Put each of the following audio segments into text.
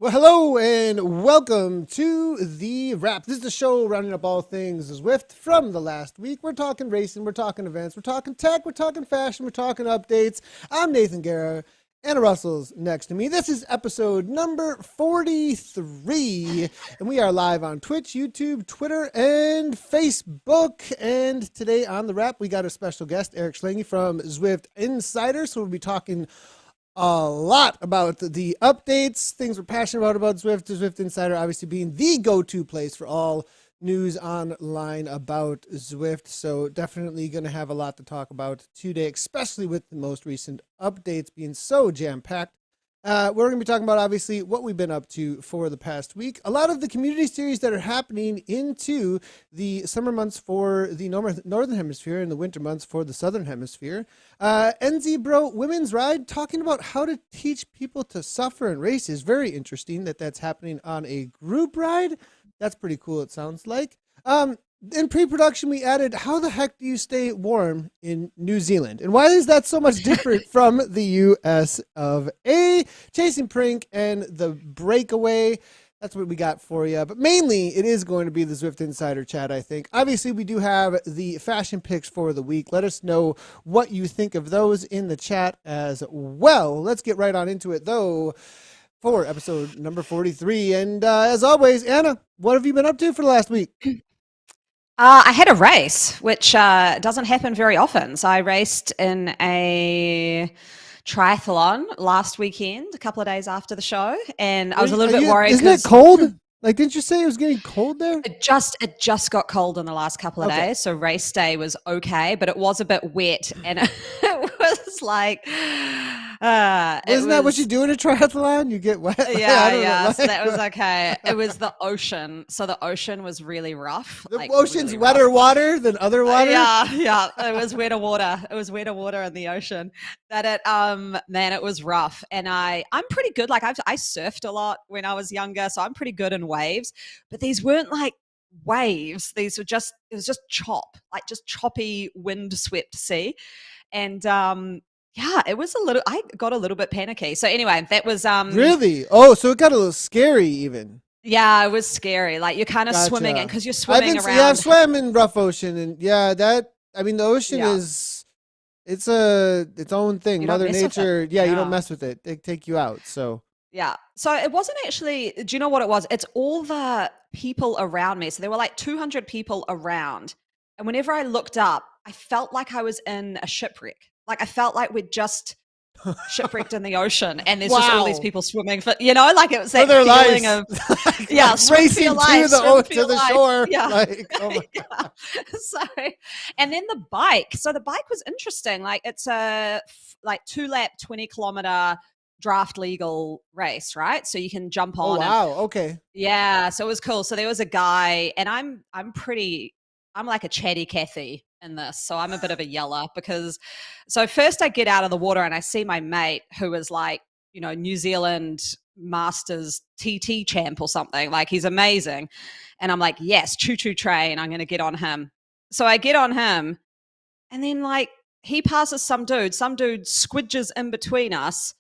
Well, hello and welcome to the wrap. This is the show rounding up all things Zwift from the last week. We're talking racing, we're talking events, we're talking tech, we're talking fashion, we're talking updates. I'm Nathan Guerra. Anna Russel's next to me. This is episode number 43, and we are live on Twitch, YouTube, Twitter, and Facebook. And today on the wrap, we got a special guest, Eric Schlange from Zwift Insider. So we'll be talking a lot about the updates, things we're passionate about Zwift. Zwift Insider obviously being the go-to place for all news online about Zwift. So definitely going to have a lot to talk about today, especially with the most recent updates being so jam-packed. We're going to be talking about, obviously, what we've been up to for the past week. A lot of the community series that are happening into the summer months for the Northern Hemisphere and the winter months for the Southern Hemisphere. NZBro Women's Ride, talking about how to teach people to suffer in races. Very interesting that that's happening on a group ride. That's pretty cool, it sounds like. In pre-production, we added, how the heck do you stay warm in New Zealand? And why is that so much different from the US of A? Chasing Prink and the Breakaway. That's what we got for you. But mainly, it is going to be the Zwift Insider chat, I think. Obviously, we do have the fashion picks for the week. Let us know what you think of those in the chat as well. Let's get right on into it, though, for episode number 43. And as always, Anna, what have you been up to for the last week? I had a race, which doesn't happen very often. So I raced in a triathlon last weekend, a couple of days after the show, and I was a little bit worried. Isn't it cold? Like, didn't you say it was getting cold there? It just got cold in the last couple of days, so race day was okay, but it was a bit wet, and was like, it Isn't that what you was. do in a triathlon? You get wet? I Yeah, don't know. yeah. So that was okay. It was the ocean. So the ocean was really rough, The like ocean's really rough. wetter water than other water? Yeah, yeah. It was wetter water. It was wetter water in the ocean. That it man, it was rough. And I'm pretty good. Like I surfed a lot when I was younger, so I'm pretty good in waves. But these weren't like waves. These were just it was just chop, like just choppy wind swept sea. And yeah, it was a little I got a little bit panicky. So anyway, that was Really? Oh, so it got a little scary even. yeah, it was scary. Like you're kind of swimming in Gotcha. because you're swimming I've around. swam in rough ocean, and yeah, I mean, the ocean Yeah, is, it's its own thing. you don't Mother mess with it. Nature, yeah, you don't Yeah. mess with it. They take you out. So, Yeah. So it wasn't actually, do you know what it was? It's all the people around me. So there were like 200 people around. And whenever I looked up, I felt like I was in a shipwreck. Like I felt like we'd just shipwrecked in the ocean and there's just all these wow, people swimming for, like it was for that their feeling lives, of, yeah, swim for racing your life, swim for to your the life. shore. Yeah. Like, oh my, Yeah. So, and then the bike. So the bike was interesting. Like it's a like 2 lap, 20-kilometer draft legal race, right? So you can jump oh on and wow, okay. yeah, so it was cool. So there was a guy, and I'm like a chatty Cathy in this. So I'm a bit of a yeller because so first I get out of the water and I see my mate who is like, New Zealand Masters TT champ or something. Like he's amazing. And I'm like, yes, choo choo train. I'm gonna get on him. So I get on him, and then like he passes some dude squidges in between us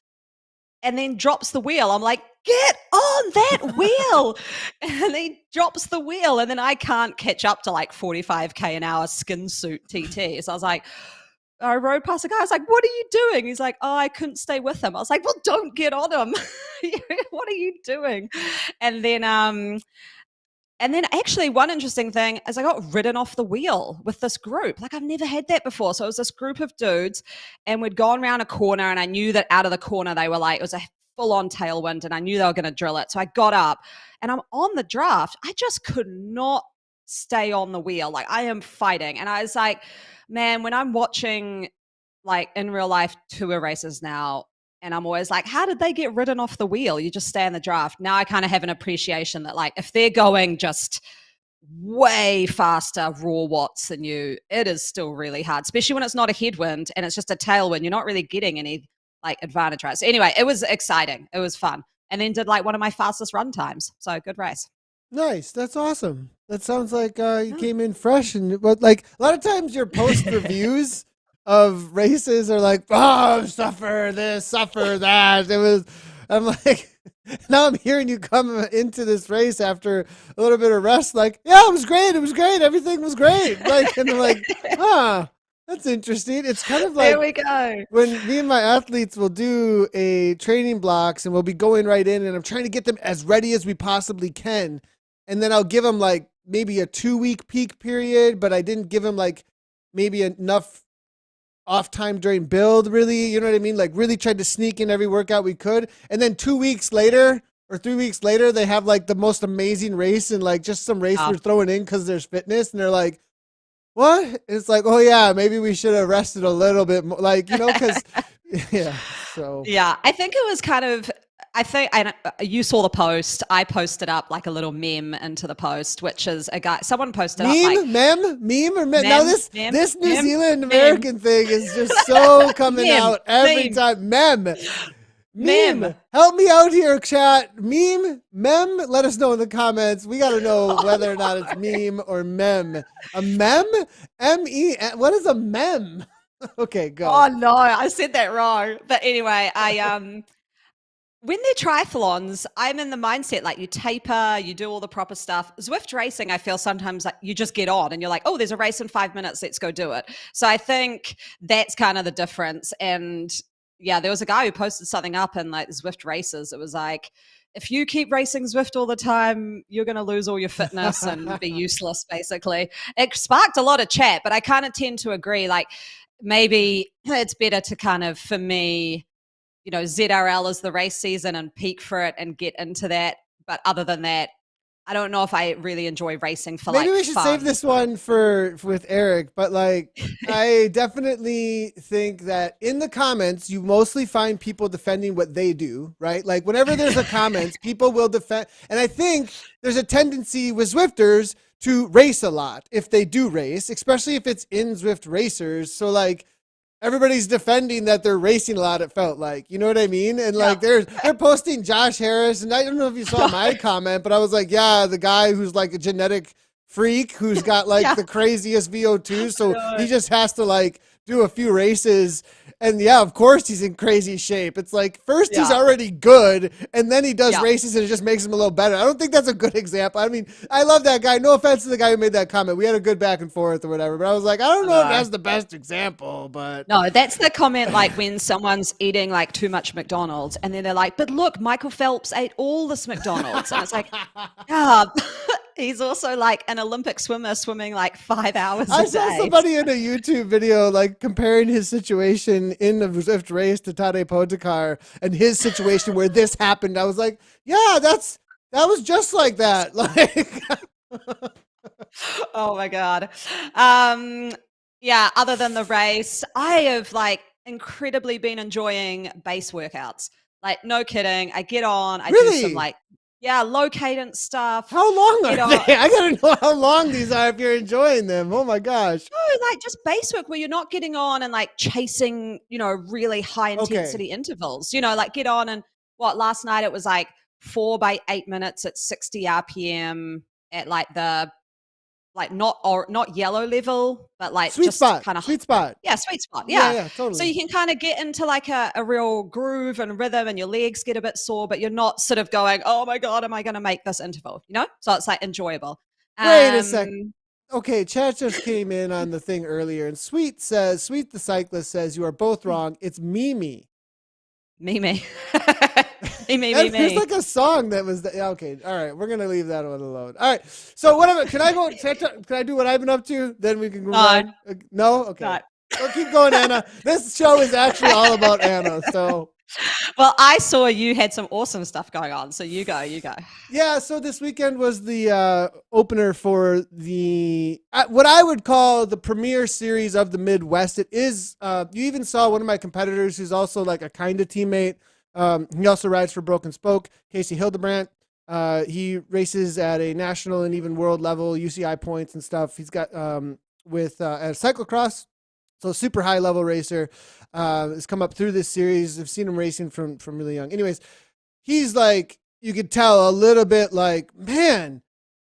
and then drops the wheel. I'm like, get on that wheel. And he drops the wheel. And then I can't catch up to like 45K an hour skin suit TT. So I was like, I rode past a guy. I was like, what are you doing? He's like, oh, I couldn't stay with him. I was like, well, don't get on him. What are you doing? And then, actually, one interesting thing is I got ridden off the wheel with this group. Like I've never had that before. So it was this group of dudes, and we'd gone around a corner, and I knew that out of the corner they were like it was a full-on tailwind, and I knew they were going to drill it. So I got up, and I'm on the draft. I just could not stay on the wheel. Like I am fighting, and I was like, man, when I'm watching like in real life tour races now, and I'm always like, how did they get ridden off the wheel? You just stay in the draft. Now I kind of have an appreciation that, like, if they're going just way faster raw watts than you, it is still really hard, especially when it's not a headwind and it's just a tailwind. You're not really getting any like advantage, right? So anyway, it was exciting. It was fun. And then did like one of my fastest run times. So good race. Nice. That's awesome. That sounds like you Yeah. came in fresh, and but like a lot of times your post reviews of races are like, oh, suffer this, suffer that. I'm like, now I'm hearing you come into this race after a little bit of rest, like, yeah, it was great. It was great. Everything was great. Like, and I'm like, huh, that's interesting. It's kind of There like we go. when me and my athletes will do a training blocks and we'll be going right in, and I'm trying to get them as ready as we possibly can. And then I'll give them like maybe a 2 week peak period, but I didn't give them like maybe enough off time during build, really. You know what I mean? Like really tried to sneak in every workout we could. And then 2 weeks later or 3 weeks later, they have like the most amazing race, and like just some race we're throwing in because there's fitness. And they're like, what? It's like, oh yeah, maybe we should have rested a little bit more. Like, because yeah. So Yeah, I think it was kind of. I think you saw the post. I posted up like a little meme into the post, which is a guy. Someone posted up like meme or meme. Now this New meme, Zealand meme, American thing is just so coming meme, out every meme, time. Meme. meme. Help me out here, chat. Meme. Let us know in the comments. We got to know whether or not it's meme or mem. A mem? M-E. What is a mem? Okay, go. Oh no, I said that wrong. But anyway, when they're triathlons, I'm in the mindset like you taper, you do all the proper stuff. Zwift racing, I feel sometimes like you just get on and you're like, oh, there's a race in 5 minutes, let's go do it. So I think that's kind of the difference. And yeah, there was a guy who posted something up in like Zwift races. It was like, if you keep racing Zwift all the time, you're going to lose all your fitness and be useless, basically. It sparked a lot of chat, but I kind of tend to agree. Like maybe it's better to kind of, for me, ZRL is the race season and peak for it and get into that. But other than that, I don't know if I really enjoy racing for Maybe like we should save fun. this one for with Eric, but like I definitely think that in the comments you mostly find people defending what they do, right? Like whenever there's a comments, people will defend, and I think there's a tendency with Zwifters to race a lot if they do race, especially if it's in Zwift racers. So like everybody's defending that they're racing a lot. It felt like, you know what I mean? And Yeah. like they're posting Josh Harris, and I don't know if you saw my comment, but I was like, yeah, the guy who's like a genetic freak who's got like Yeah. the craziest VO2, so know. he just has to like do a few races. And yeah, of course he's in crazy shape. It's like first he's Yeah. already good, and then he does Yeah. races, and it just makes him a little better. I don't think that's a good example. I mean, I love that guy. No offense to the guy who made that comment. We had a good back and forth or whatever, but I was like, I don't know if that's the best example, but No, that's the comment like when someone's eating like too much McDonald's and then they're like, but look, Michael Phelps ate all this McDonald's. And it's like, yeah, he's also like an Olympic swimmer swimming like 5 hours a I day. saw somebody in a YouTube video like comparing his situation in the Zwift race to Tadej Pogacar and his situation where this happened. I was like, yeah, that was just like that. Like, Oh my God. Yeah, other than the race, I have like incredibly been enjoying base workouts. Like, no kidding. I get on, I do some really? like, yeah, low cadence stuff. How long Get are on, they? I gotta know how long these are if you're enjoying them. Oh my gosh. no, like just base work where you're not getting on and like chasing, really high Okay. intensity intervals. Like get on and last night it was like 4 by 8 minutes at 60 RPM at like the like not yellow level, but like Sweet just spot. kind of Sweet spot. yeah, sweet spot. Yeah, Yeah. yeah, So totally. you can kind of get into like a real groove and rhythm and your legs get a bit sore, but you're not sort of going, oh my God, am I going to make this interval? So it's like enjoyable. Wait a sec. Um, Okay, chat just came in on the thing earlier, and Sweet the cyclist says you are both wrong. It's Mimi. me. me. There's like a song that was okay. All right, we're gonna leave that one alone. All right, so whatever. Can I go? Can I do what I've been up to? Then we can move on. No, okay. No. Well, keep going, Anna. This show is actually all about Anna. So Well, I saw you had some awesome stuff going on. So you go. yeah, so this weekend was the opener for the what I would call the premier series of the Midwest. It is. You even saw one of my competitors, who's also like a kind of teammate. He also rides for Broken Spoke, Casey Hildebrandt. He races at a national and even world level, UCI points and stuff. He's got with at cyclocross, so super high level racer. Has come up through this series. I've seen him racing from really young. Anyways, he's like, you could tell a little bit like, man,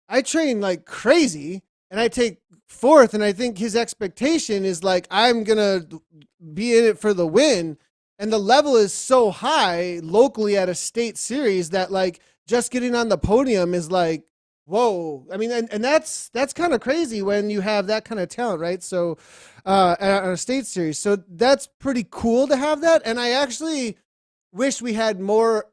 I train like crazy and I take fourth, and I think his expectation is like, I'm gonna be in it for the win. And the level is so high locally at a state series that like just getting on the podium is like, whoa. I mean, and that's kind of crazy when you have that kind of talent, right? So on a state series. So that's pretty cool to have that. And I actually wish we had more,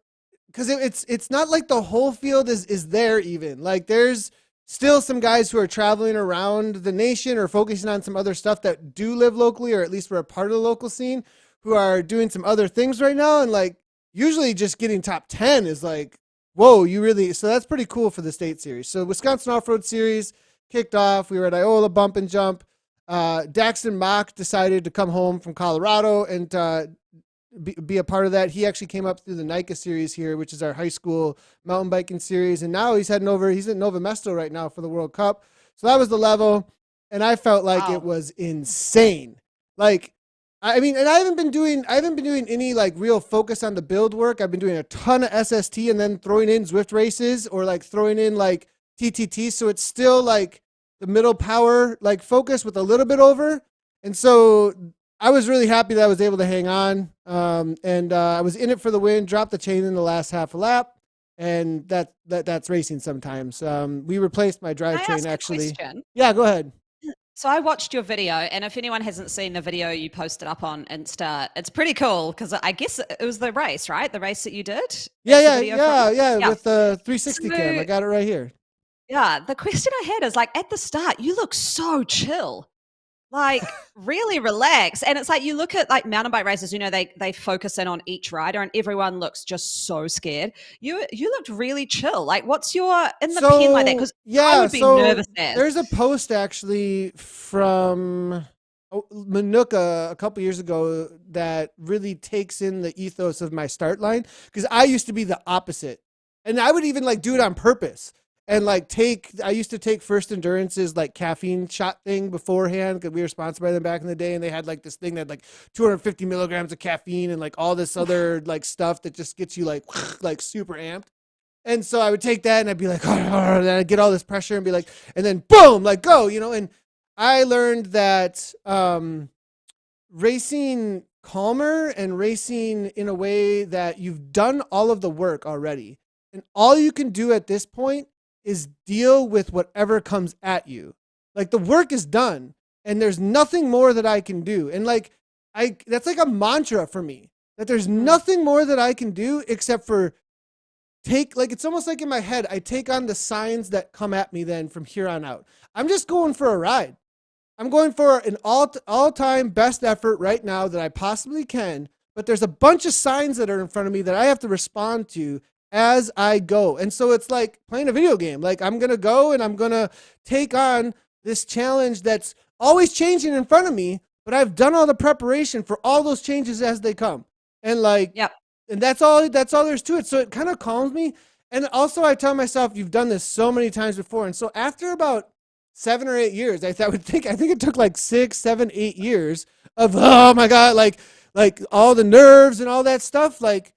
because it's not like the whole field is there even. Like there's still some guys who are traveling around the nation or focusing on some other stuff that do live locally, or at least were a part of the local scene, who are doing some other things right now. And like usually just getting top 10 is like, whoa, so that's pretty cool for the state series. So Wisconsin Off-Road Series kicked off. We were at Iola Bump and Jump. Daxton Mock decided to come home from Colorado and be a part of that. He actually came up through the NICA series here, which is our high school mountain biking series. And now he's heading over. He's at Nova Mesto right now for the World Cup. So that was the level. And I felt like it was insane. Like, I mean, and I haven't been doing any like real focus on the build work. I've been doing a ton of SST and then throwing in Zwift races or like throwing in like TTT. So it's still like the middle power like focus with a little bit over. And so I was really happy that I was able to hang on. And I was in it for the win, dropped the chain in the last half a lap. And that's racing sometimes. We replaced my drivetrain actually. Yeah, go ahead. So I watched your video, and if anyone hasn't seen the video you posted up on Insta, it's pretty cool because I guess it was the race, right? The race that you did? Yeah, with the 360 cam. I got it right here. Yeah, the question I had is like at the start, you look so chill. like really relax. And it's like you look at like mountain bike races, you know, they focus in on each rider and everyone looks just so scared. You looked really chill. Like what's your in the pen like that? So Because I yeah, would be so nervous as. there's a post actually from Manuka a couple years ago that really takes in the ethos of my start line, because I used to be the opposite, and I would even like do it on purpose and like take. I used to take First Endurance's like caffeine shot thing beforehand because we were sponsored by them back in the day, and they had like this thing that had like 250 milligrams of caffeine and like all this other like stuff that just gets you like like super amped. And so I would take that and I'd be like, oh, and I'd get all this pressure and be like, and then boom, like go, you know. And I learned that racing calmer and racing in a way that you've done all of the work already. And all you can do at this point is deal with whatever comes at you. Like the work is done and there's nothing more that I can do. And like, that's like a mantra for me, that there's nothing more that I can do except for like it's almost like in my head, I take on the signs that come at me then from here on out. I'm just going for a ride. I'm going for an all-time best effort right now that I possibly can, but there's a bunch of signs that are in front of me that I have to respond to as I go. And so it's like playing a video game. Like I'm going to go and I'm going to take on this challenge that's always changing in front of me, but I've done all the preparation for all those changes as they come. And like, Yep. And that's all there's to it. So it kind of calms me. And also I tell myself, you've done this so many times before. And so after about 7 or 8 years, I think it took like 6, 7, 8 years of, oh my God, like all the nerves and all that stuff. Like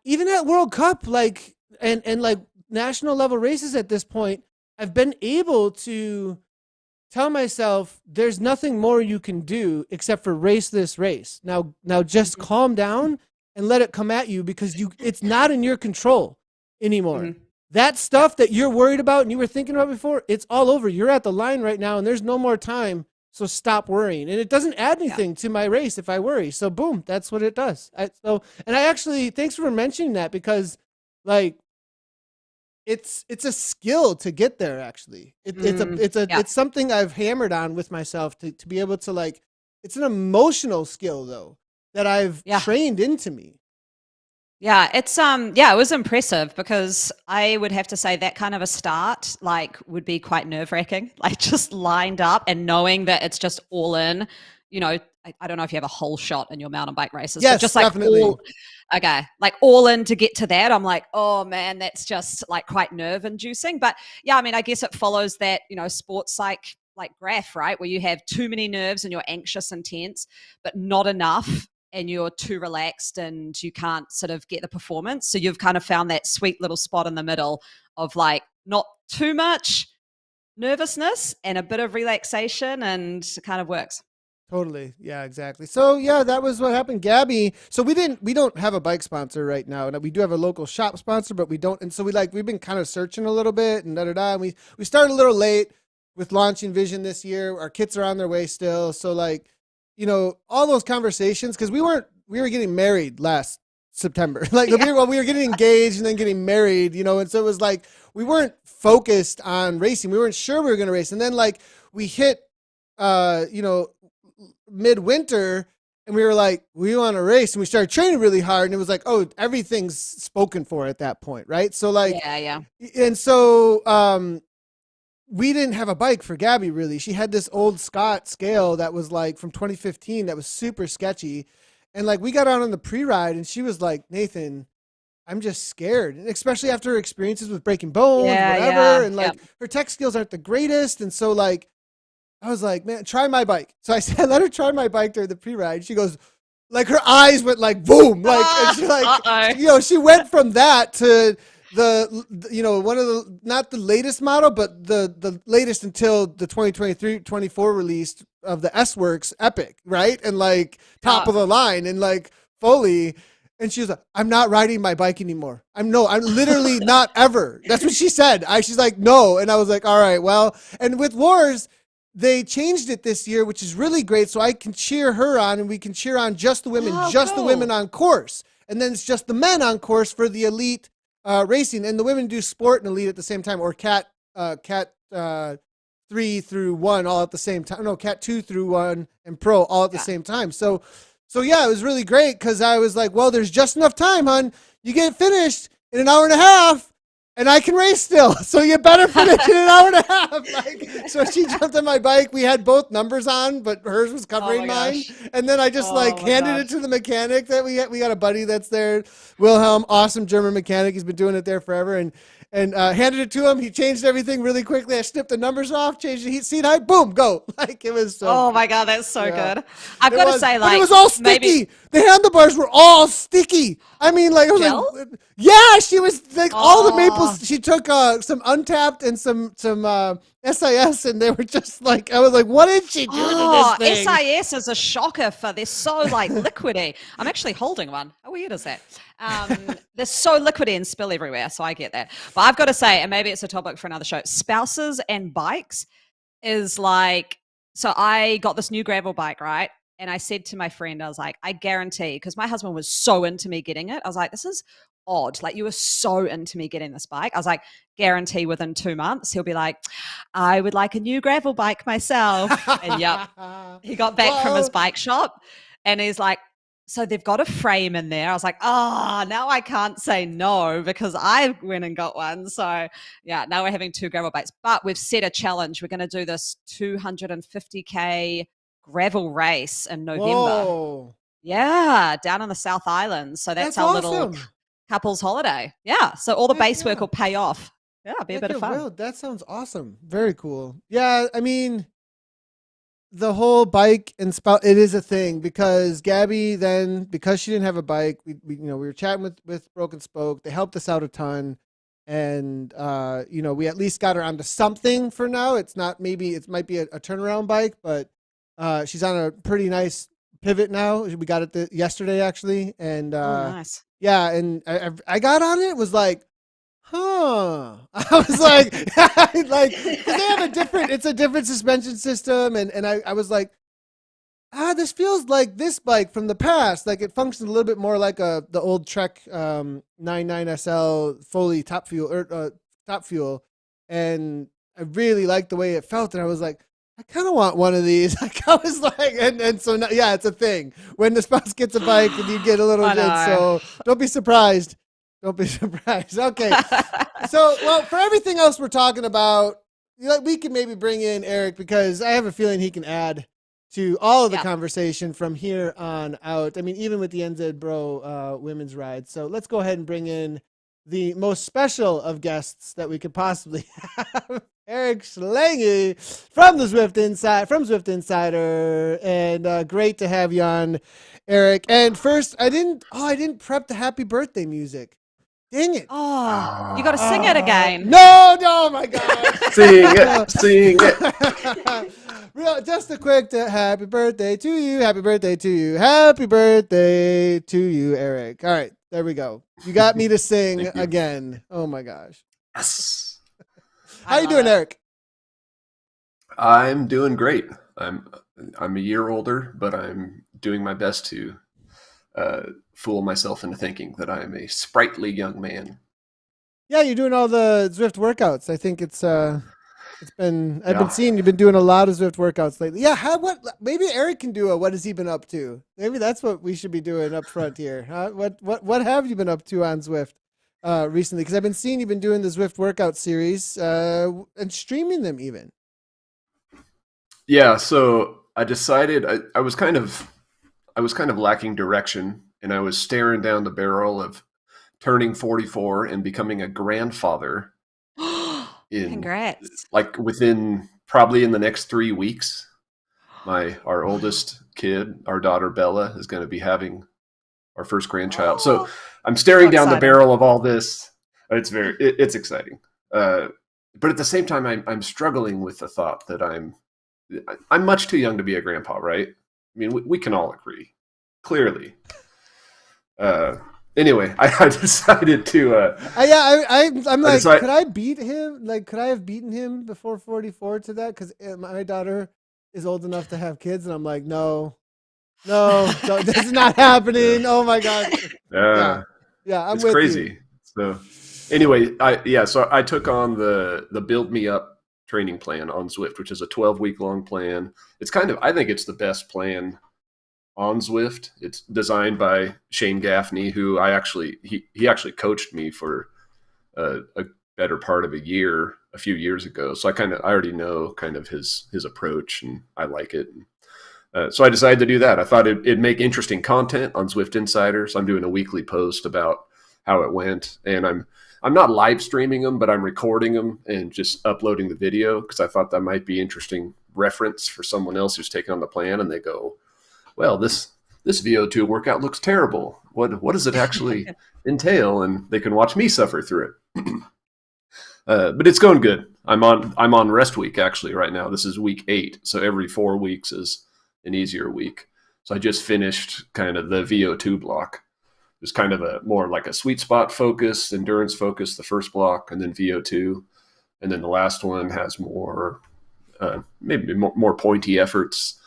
even at World Cup, like, and like national level races at this point, I've been able to tell myself there's nothing more you can do except for race this race. Now just calm down and let it come at you, because it's not in your control anymore. Mm-hmm. That stuff that you're worried about and you were thinking about before, it's all over. You're at the line right now and there's no more time. So stop worrying. And it doesn't add anything to my race if I worry. So boom, that's what it does. And I actually, thanks for mentioning that, because like, it's a skill to get there. Actually, it's something I've hammered on with myself to be able to like, it's an emotional skill though that I've trained into me. Yeah, it's it was impressive, because I would have to say that kind of a start like would be quite nerve-wracking, like just lined up and knowing that it's just all in, you know. I don't know if you have a whole shot in your mountain bike races, yes, but just like definitely. like all in to get to that. I'm like, oh man, that's just like quite nerve inducing. But yeah, I mean, I guess it follows that, you know, sports like graph, right? Where you have too many nerves and you're anxious and tense, but not enough and you're too relaxed and you can't sort of get the performance. So you've kind of found that sweet little spot in the middle of like not too much nervousness and a bit of relaxation, and it kind of works. Totally. Yeah, exactly. So yeah, that was what happened. Gabby. So we don't have a bike sponsor right now. And we do have a local shop sponsor, but we don't. And so we've been kind of searching a little bit and And we started a little late with launching Vision this year. Our kits are on their way still. So like, you know, all those conversations, because we were getting married last September. Like we were getting engaged and then getting married, you know, and so it was like we weren't focused on racing. We weren't sure we were going to race. And then like we hit you know, midwinter and we were like, we want to race, and we started training really hard, and it was like, oh, everything's spoken for at that point, right? So like and so we didn't have a bike for Gabby really. She had this old Scott scale that was like from 2015 that was super sketchy. And like we got out on the pre-ride and she was like, Nathan, I'm just scared. And especially after her experiences with breaking bones, whatever. And like her tech skills aren't the greatest. And so like, I was like, man, try my bike. So I said, let her try my bike during the pre-ride. She goes, like her eyes went like boom. Like, and she like, you know, she went from that to you know, one of the, not the latest model, but the latest until the 2023-24 release of the S-Works Epic, right? And like top of the line and like fully. And she was like, I'm not riding my bike anymore. I'm literally not ever. That's what she said. She's like, no. And I was like, all right, well, and with Wars, they changed it this year, which is really great. So I can cheer her on and we can cheer on just the women, the women on course. And then it's just the men on course for the elite racing, and the women do sport and elite at the same time, or cat 3 through 1 all at the same time. No, Cat 2 through 1 and Pro all at the same time. So yeah, it was really great because I was like, well, there's just enough time, hon. You get finished in an hour and a half. And I can race still, so you better finish in an hour and a half. Like, so she jumped on my bike. We had both numbers on, but hers was covering mine. And then I just handed it to the mechanic that we got a buddy that's there, Wilhelm, awesome German mechanic. He's been doing it there forever, and handed it to him. He changed everything really quickly. I snipped the numbers off, changed the heat seat height, boom, go. Like it was so. Oh my God, that's so good. I've got to say, like, but it was all sticky. The handlebars were all sticky. I mean, like, I was like, yeah, she was like all the maples. She took some Untapped and some SIS, and they were just like, I was like, what did she do to this thing? SIS is a shocker for they're so like liquidy. I'm actually holding one. How weird is that? They're so liquidy and spill everywhere, so I get that. But I've got to say, and maybe it's a topic for another show, spouses and bikes is like, so I got this new gravel bike, right? And I said to my friend, I was like, I guarantee, because my husband was so into me getting it. I was like, this is odd. Like, you were so into me getting this bike. I was like, guarantee within 2 months, he'll be like, I would like a new gravel bike myself. And yeah, he got back from his bike shop and he's like, so they've got a frame in there. I was like, now I can't say no because I went and got one. So yeah, now we're having 2 gravel bikes, but we've set a challenge. We're going to do this 250K gravel race in November. Whoa. Yeah, down in the South Island. So that's our awesome. Little couple's holiday. Yeah, so all the base work will pay off. Yeah, be a bit of fun. Well, that sounds awesome. Very cool. Yeah, I mean, the whole bike and spout, it is a thing because Gabby then, because she didn't have a bike, we were chatting with Broken Spoke. They helped us out a ton. And, we at least got her onto something for now. It's not, maybe it might be a turnaround bike, but she's on a pretty nice pivot now. We got it yesterday actually. And nice. Yeah, and I got on it, was like, huh. I was like, like, 'cause they have it's a different suspension system. And I was like, this feels like this bike from the past. Like it functions a little bit more like the old Trek 99SL Foley top fuel. And I really liked the way it felt. And I was like, I kind of want one of these. Like I was like, and so now, yeah, it's a thing when the spouse gets a bike and you get a little bit. So don't be surprised. Don't be surprised. Okay. So, well, for everything else we're talking about, we can maybe bring in Eric because I have a feeling he can add to all of the conversation from here on out. I mean, even with the NZBro women's ride. So let's go ahead and bring in the most special of guests that we could possibly have. Eric Schlange from Zwift Insider, and great to have you on, Eric. And first, I didn't prep the happy birthday music. Dang it! Oh, you got to sing it again. No, oh my God! Sing it. Just a quick happy birthday to you, happy birthday to you, happy birthday to you, Eric. All right, there we go. You got me to sing again. Oh my gosh! Yes. How you doing, Eric? I'm doing great. I'm a year older, but I'm doing my best to fool myself into thinking that I'm a sprightly young man. Yeah, you're doing all the Zwift workouts. I think I've been seeing you've been doing a lot of Zwift workouts lately. Yeah, maybe Eric can do what has he been up to? Maybe that's what we should be doing up front here. Huh? What have you been up to on Zwift recently? Because I've been seeing you've been doing the Zwift workout series and streaming them even. Yeah, so I decided I was kind of lacking direction, and I was staring down the barrel of turning 44 and becoming a grandfather. Congrats! Like within probably in the next 3 weeks, our oldest kid, our daughter Bella, is going to be having our first grandchild. So I'm staring down the barrel of all this. It's exciting, but at the same time, I'm struggling with the thought that I'm much too young to be a grandpa, right? I mean, we can all agree, clearly. Anyway, I decided to. I'm like, could I beat him? Like, could I have beaten him before 44 to that? Because my daughter is old enough to have kids, and I'm like, no, this is not happening. Oh my God. Yeah, I'm it's with crazy. You. So, anyway, so I took on the Build Me Up training plan on Zwift, which is a 12-week long plan. It's I think it's the best plan on Zwift. It's designed by Shane Gaffney, who he actually coached me for a better part of a few years ago. So I already know kind of his approach, and I like it. So I decided to do that. I thought it'd make interesting content on Zwift Insider. So I'm doing a weekly post about how it went, and I'm not live streaming them, but I'm recording them and just uploading the video because I thought that might be interesting reference for someone else who's taken on the plan, and they go, well, this VO2 workout looks terrible. What does it actually entail? And they can watch me suffer through it. But it's going good. I'm on rest week actually right now. This is week 8, so every 4 weeks is an easier week. So I just finished kind of the VO2 block. It was kind of more like a sweet spot focus, endurance focus, the first block, and then VO2, and then the last one has more maybe more pointy efforts.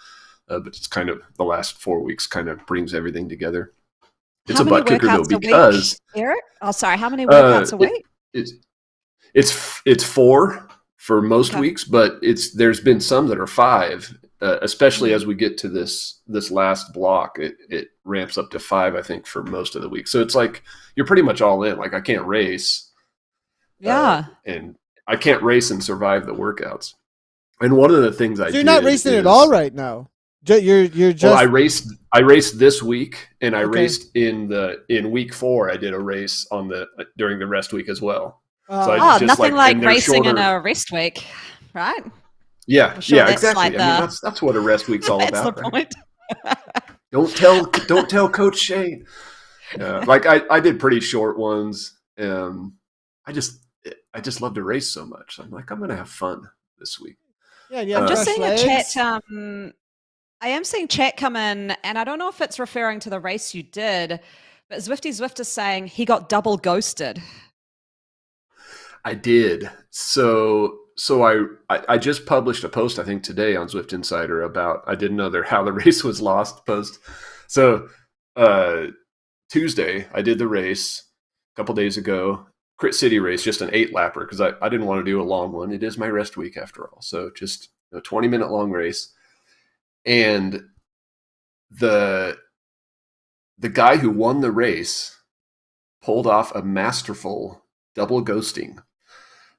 But it's kind of the last 4 weeks kind of brings everything together. It's a butt kicker though because Eric. Oh, sorry. How many workouts a week? It's 4 for most weeks, but there's been some that are 5, especially as we get to this last block. It ramps up to 5, I think, for most of the week. So it's like you're pretty much all in. Like I can't race, and I can't race and survive the workouts. And one of the things you're not racing at all right now. You're just. Well, I raced this week, and I raced in week 4. I did a race during the rest week as well. So nothing like racing in a rest week, right? Yeah, exactly. Like I mean, that's what a rest week's all about. That's the point. Right? Don't tell Coach Shane. Like I did pretty short ones. I just love to race so much. I'm like, I'm gonna have fun this week. Yeah. I'm just seeing a chat. I am seeing chat come in, and I don't know if it's referring to the race you did, but Zwift is saying he got double ghosted. I did. So I just published a post, I think today on Zwift Insider about I didn't know how the race was lost post. So Tuesday I did the race a couple days ago, Crit City race, just an 8-lapper because I didn't want to do a long one. It is my rest week after all. So just a 20-minute long race. And the guy who won the race pulled off a masterful double ghosting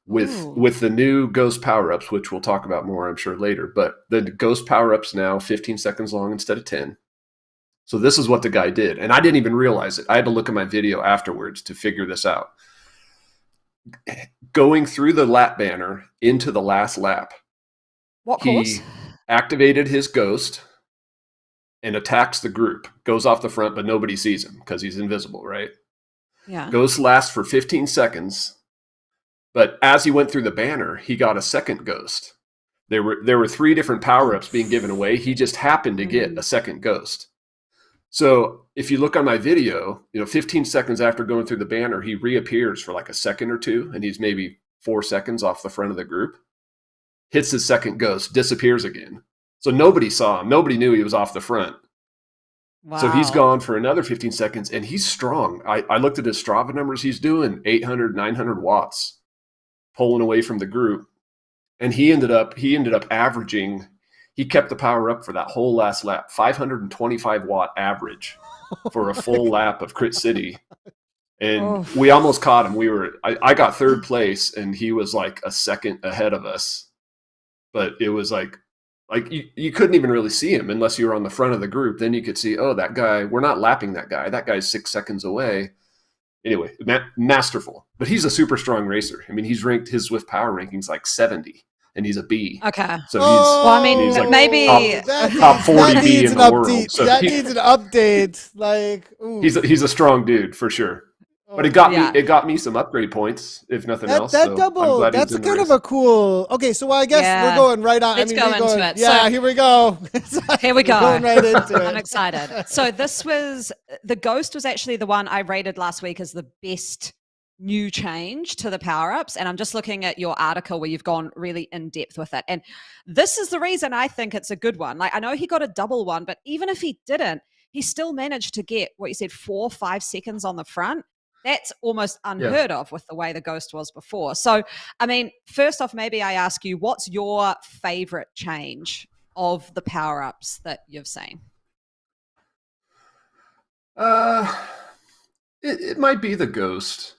with the new Ghost power-ups, which we'll talk about more, I'm sure, later. But the Ghost power-ups now 15 seconds long instead of 10. So this is what the guy did. And I didn't even realize it. I had to look at my video afterwards to figure this out. Going through the lap banner into the last lap, what course? He activated his Ghost and attacks the group. Goes off the front, but nobody sees him because he's invisible, right? Yeah. Ghost lasts for 15 seconds. But as he went through the banner, he got a second Ghost. There were 3 different power-ups being given away. He just happened to get a second Ghost. So if you look on my video, 15 seconds after going through the banner, he reappears for like a second or 2, and he's maybe 4 seconds off the front of the group. Hits his second Ghost, disappears again. So nobody saw him. Nobody knew he was off the front. Wow. So he's gone for another 15 seconds, and he's strong. I looked at his Strava numbers. He's doing 800, 900 watts. Pulling away from the group, and he ended up averaging. He kept the power up for that whole last lap, 525 watt average for a full lap of Crit City, and we almost caught him. I got 3rd place, and he was like a second ahead of us, but it was like you couldn't even really see him unless you were on the front of the group. Then you could see, that guy. We're not lapping that guy. That guy's 6 seconds away. Anyway, masterful. But he's a super strong racer. I mean, he's ranked his Zwift power rankings like 70, and he's a B. Okay. So he's like maybe top 40 B in the world. So that needs an update. Like, he's a strong dude for sure. But it got me some upgrade points, if nothing else. That double, that's kind of a cool. Okay, so I guess we're going right on. Let's go into it. Yeah, here we go. Here we go. Going right into it. I'm excited. So the Ghost was actually the one I rated last week as the best new change to the power-ups. And I'm just looking at your article where you've gone really in depth with it. And this is the reason I think it's a good one. Like, I know he got a double one, but even if he didn't, he still managed to get what you said, 4 or 5 seconds on the front. that's almost unheard of with the way the Ghost was before. So, I mean, first off, maybe I ask you, what's your favorite change of the power-ups that you've seen? It might be the Ghost.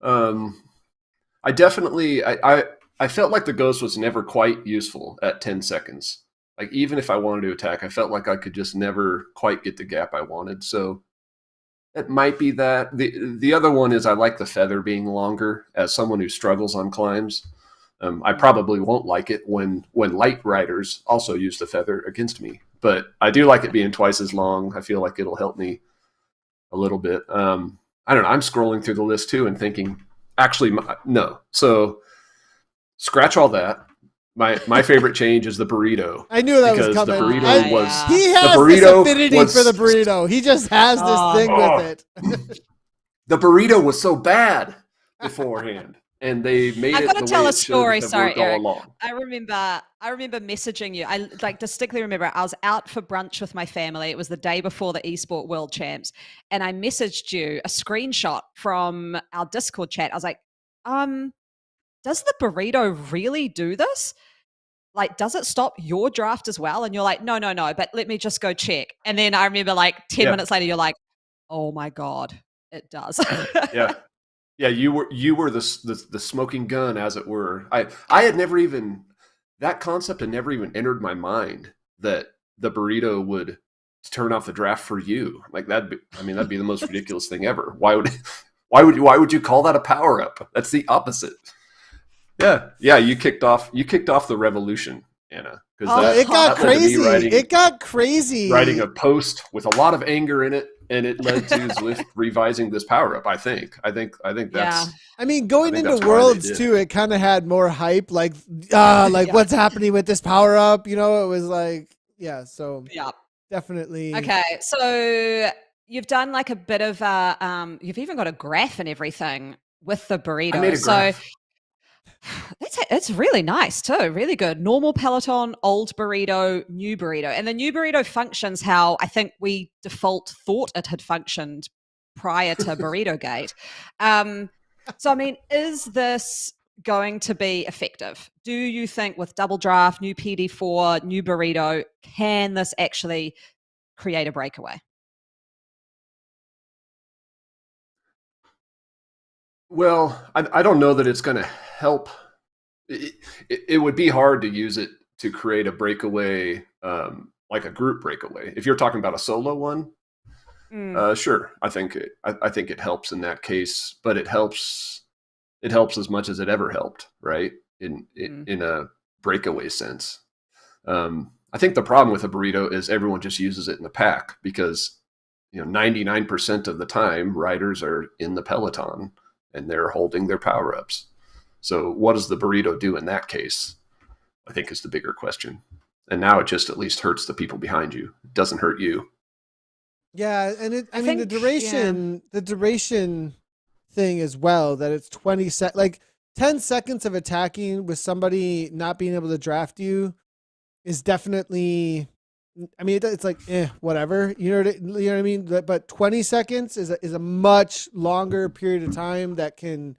I definitely, I felt like the Ghost was never quite useful at 10 seconds. Like, even if I wanted to attack, I felt like I could just never quite get the gap I wanted. So it might be that. The other one is I like the feather being longer. As someone who struggles on climbs, I probably won't like it when light riders also use the feather against me. But I do like it being twice as long. I feel like it'll help me a little bit. I don't know. I'm scrolling through the list too and thinking, actually, no. So scratch all that. My favorite change is the burrito. I knew that was coming. The burrito was he has the burrito this affinity for the burrito. He just has this thing with it. The burrito was so bad beforehand, and they made it. I've got to tell a story. Sorry, Eric. I remember messaging you. I distinctly remember I was out for brunch with my family. It was the day before the eSport World Champs, and I messaged you a screenshot from our Discord chat. I was like, does the burrito really do this? Like, does it stop your draft as well? And you're like, no, but let me just go check. And then I remember like 10 minutes later, you're like, oh my God, it does. Yeah, you were the smoking gun, as it were. I had never even, that concept had never even entered my mind that the burrito would turn off the draft for you. Like that'd be the most ridiculous thing ever. Why would you call that a power up? That's the opposite. Yeah. You kicked off the revolution, Anna. It got crazy. It got crazy. Writing a post with a lot of anger in it, and it led to Zwift revising this power up. I think that's. Yeah. I mean, going into Worlds too, it kind of had more hype. Like what's happening with this power up? You know, it was like, So definitely. Okay, so you've done like a bit of you've even got a graph and everything with the burrito. I made a graph. It's really nice too. Really good. Normal Peloton, old burrito, new burrito. And the new burrito functions how I think we default thought it had functioned prior to Burrito Gate. So, I mean, is this going to be effective? Do you think with double draft, new PD4, new burrito, can this actually create a breakaway? Well, I don't know that it's going to help. It would be hard to use it to create a breakaway, like a group breakaway. If you're talking about a solo one, sure. I think it helps in that case, but it helps as much as it ever helped, right? In a breakaway sense. I think the problem with a burrito is everyone just uses it in the pack because 99% of the time riders are in the peloton and they're holding their power-ups. So what does the burrito do in that case? I think is the bigger question. And now it just at least hurts the people behind you. It doesn't hurt you. Yeah, and the duration thing as well, that it's 20 like 10 seconds of attacking with somebody not being able to draft you is definitely, I mean, it's like, whatever, you know what I mean? But 20 seconds is a much longer period of time that can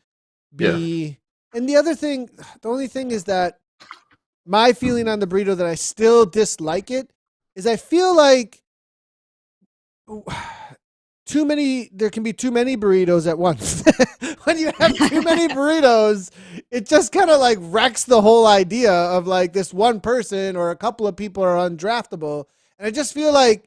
be. Yeah. And the only thing is that my feeling on the burrito that I still dislike it is I feel like there can be too many burritos at once. When you have too many burritos, it just kind of like wrecks the whole idea of like this one person or a couple of people are undraftable. And I just feel like,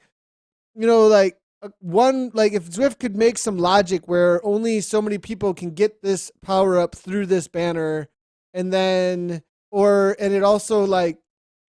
if Zwift could make some logic where only so many people can get this power up through this banner, and it also like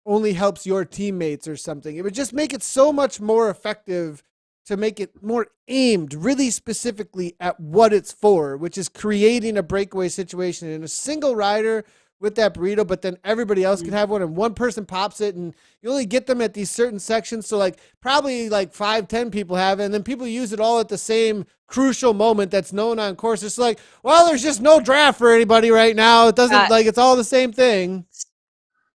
only helps your teammates or something. It would just make it so much more effective to make it more aimed really specifically at what it's for, which is creating a breakaway situation in a single rider with that burrito, but then everybody else can have one and one person pops it and you only get them at these certain sections. So like probably like 5-10 people have it, and then people use it all at the same crucial moment that's known on course. It's like, well, there's just no draft for anybody right now. It doesn't it's all the same thing.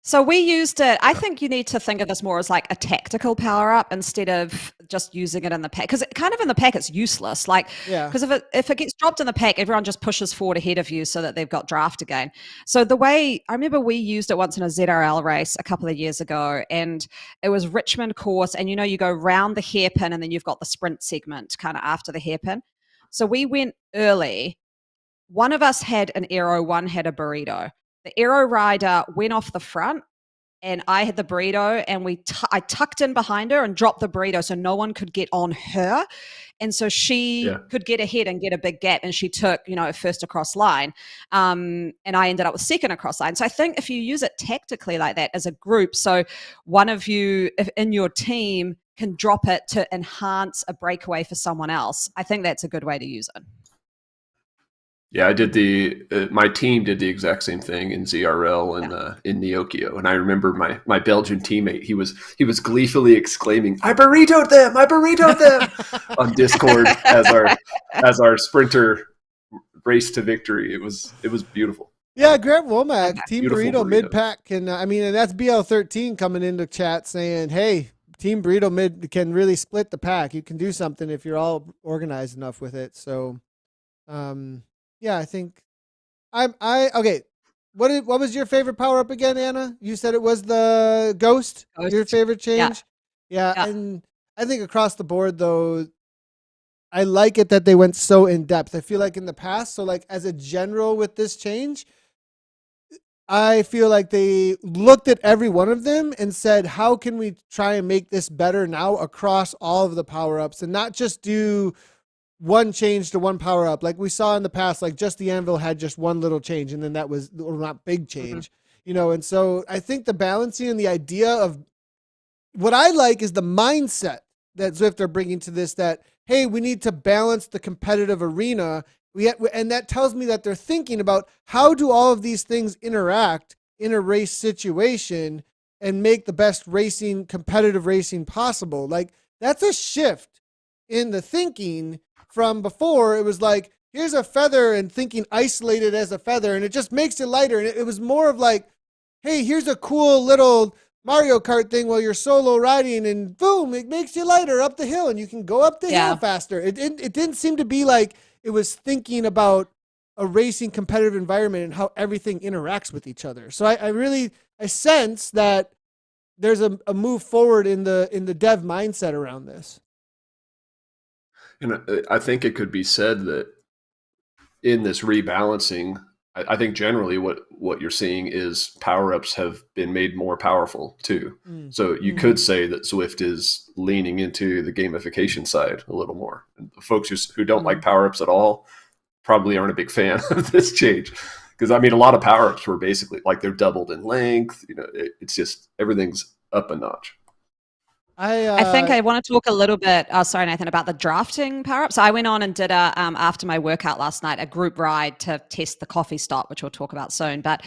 So we used it. I think you need to think of this more as like a tactical power up instead of just using it in the pack. Because kind of in the pack, it's useless. Like, because if it gets dropped in the pack, everyone just pushes forward ahead of you so that they've got draft again. So the way I remember we used it once in a ZRL race a couple of years ago, and it was Richmond course. And you go round the hairpin, and then you've got the sprint segment kind of after the hairpin. So we went early. One of us had an aero, one had a burrito. The aero rider went off the front and I had the burrito, and I tucked in behind her and dropped the burrito so no one could get on her. And so she could get ahead and get a big gap, and she took, first across line. And I ended up with second across line. So I think if you use it tactically like that as a group, so one of you in your team can drop it to enhance a breakaway for someone else, I think that's a good way to use it. Yeah, I did my team did the exact same thing in ZRL and in Neokio. And I remember my Belgian teammate, he was gleefully exclaiming, I burritoed them on Discord as our sprinter raced to victory. It was beautiful. Yeah, Grant Womack, Team Burrito mid-pack. And that's BL13 coming into chat saying, hey, Team Burrito mid can really split the pack. You can do something if you're all organized enough with it. So, yeah, I think okay. What was your favorite power up again, Anna? You said it was the ghost. Your favorite change? Yeah. And I think across the board though, I like it that they went so in depth. I feel like in the past, so like as a general with this change, I feel like they looked at every one of them and said, how can we try and make this better now across all of the power ups and not just do one change to one power up. Like we saw in the past, like just the anvil had just one little change and then that was not big change, and so I think the balancing and the idea of what I like is the mindset that Zwift are bringing to this, that, hey, we need to balance the competitive arena. And that tells me that they're thinking about how do all of these things interact in a race situation and make the best competitive racing possible. Like that's a shift in the thinking. From before, it was like, here's a feather and thinking isolated as a feather, and it just makes it lighter. And it was more of like, hey, here's a cool little Mario Kart thing while you're solo riding, and boom, it makes you lighter up the hill, and you can go up the hill faster. It didn't seem to be like it was thinking about a racing competitive environment and how everything interacts with each other. So I sense that there's a move forward in the dev mindset around this. And I think it could be said that in this rebalancing, I think generally what you're seeing is power-ups have been made more powerful too. So you could say that Zwift is leaning into the gamification side a little more. And the folks who don't like power-ups at all probably aren't a big fan of this change. Because a lot of power-ups were basically like they're doubled in length. It's just everything's up a notch. I think I want to talk a little bit, sorry, Nathan, about the drafting power-up. So I went on and did after my workout last night, a group ride to test the coffee stop, which we'll talk about soon. But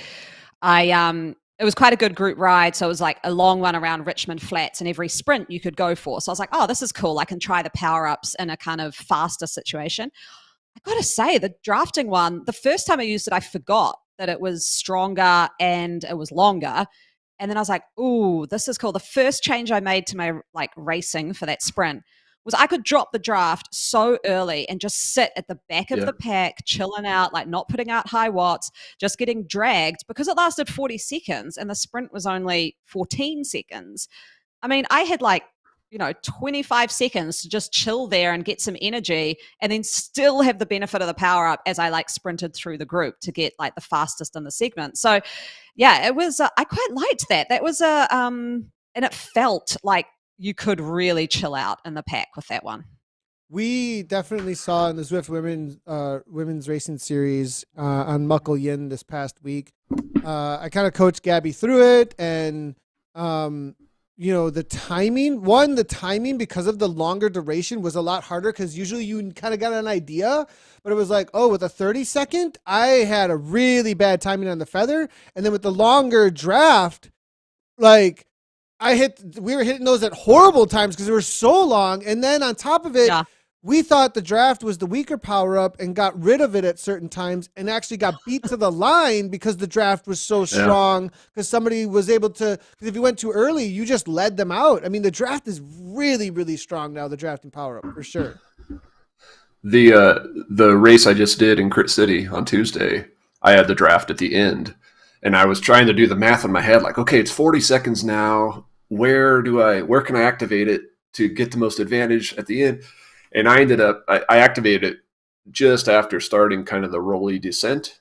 it was quite a good group ride. So it was like a long one around Richmond Flats, and every sprint you could go for. So I was like, oh, this is cool. I can try the power-ups in a kind of faster situation. I got to say, the drafting one, the first time I used it, I forgot that it was stronger and it was longer. And then I was like, ooh, this is cool. The first change I made to my racing for that sprint was I could drop the draft so early and just sit at the back of the pack, chilling out, not putting out high watts, just getting dragged because it lasted 40 seconds and the sprint was only 14 seconds. I had 25 seconds to just chill there and get some energy and then still have the benefit of the power up as I sprinted through the group to get the fastest in the segment. So yeah, it was, I quite liked that. That was and it felt like you could really chill out in the pack with that one. We definitely saw in the Zwift women's racing series on Muckle Yin this past week. I kind of coached Gabby through it, and the timing because of the longer duration was a lot harder, because usually you kind of got an idea, but it was like, oh, with a 30-second, I had a really bad timing on the feather. And then with the longer draft, we were hitting those at horrible times because they were so long. And then on top of it, we thought the draft was the weaker power up and got rid of it at certain times and actually got beat to the line because the draft was so strong because somebody was able to, because if you went too early, you just led them out. I mean, the draft is really, really strong now, the drafting power up for sure. The race I just did in Crit City on Tuesday, I had the draft at the end and I was trying to do the math in my head. Like, okay, it's 40 seconds now. Where can I activate it to get the most advantage at the end? And I ended up, I activated it just after starting kind of the rolly descent.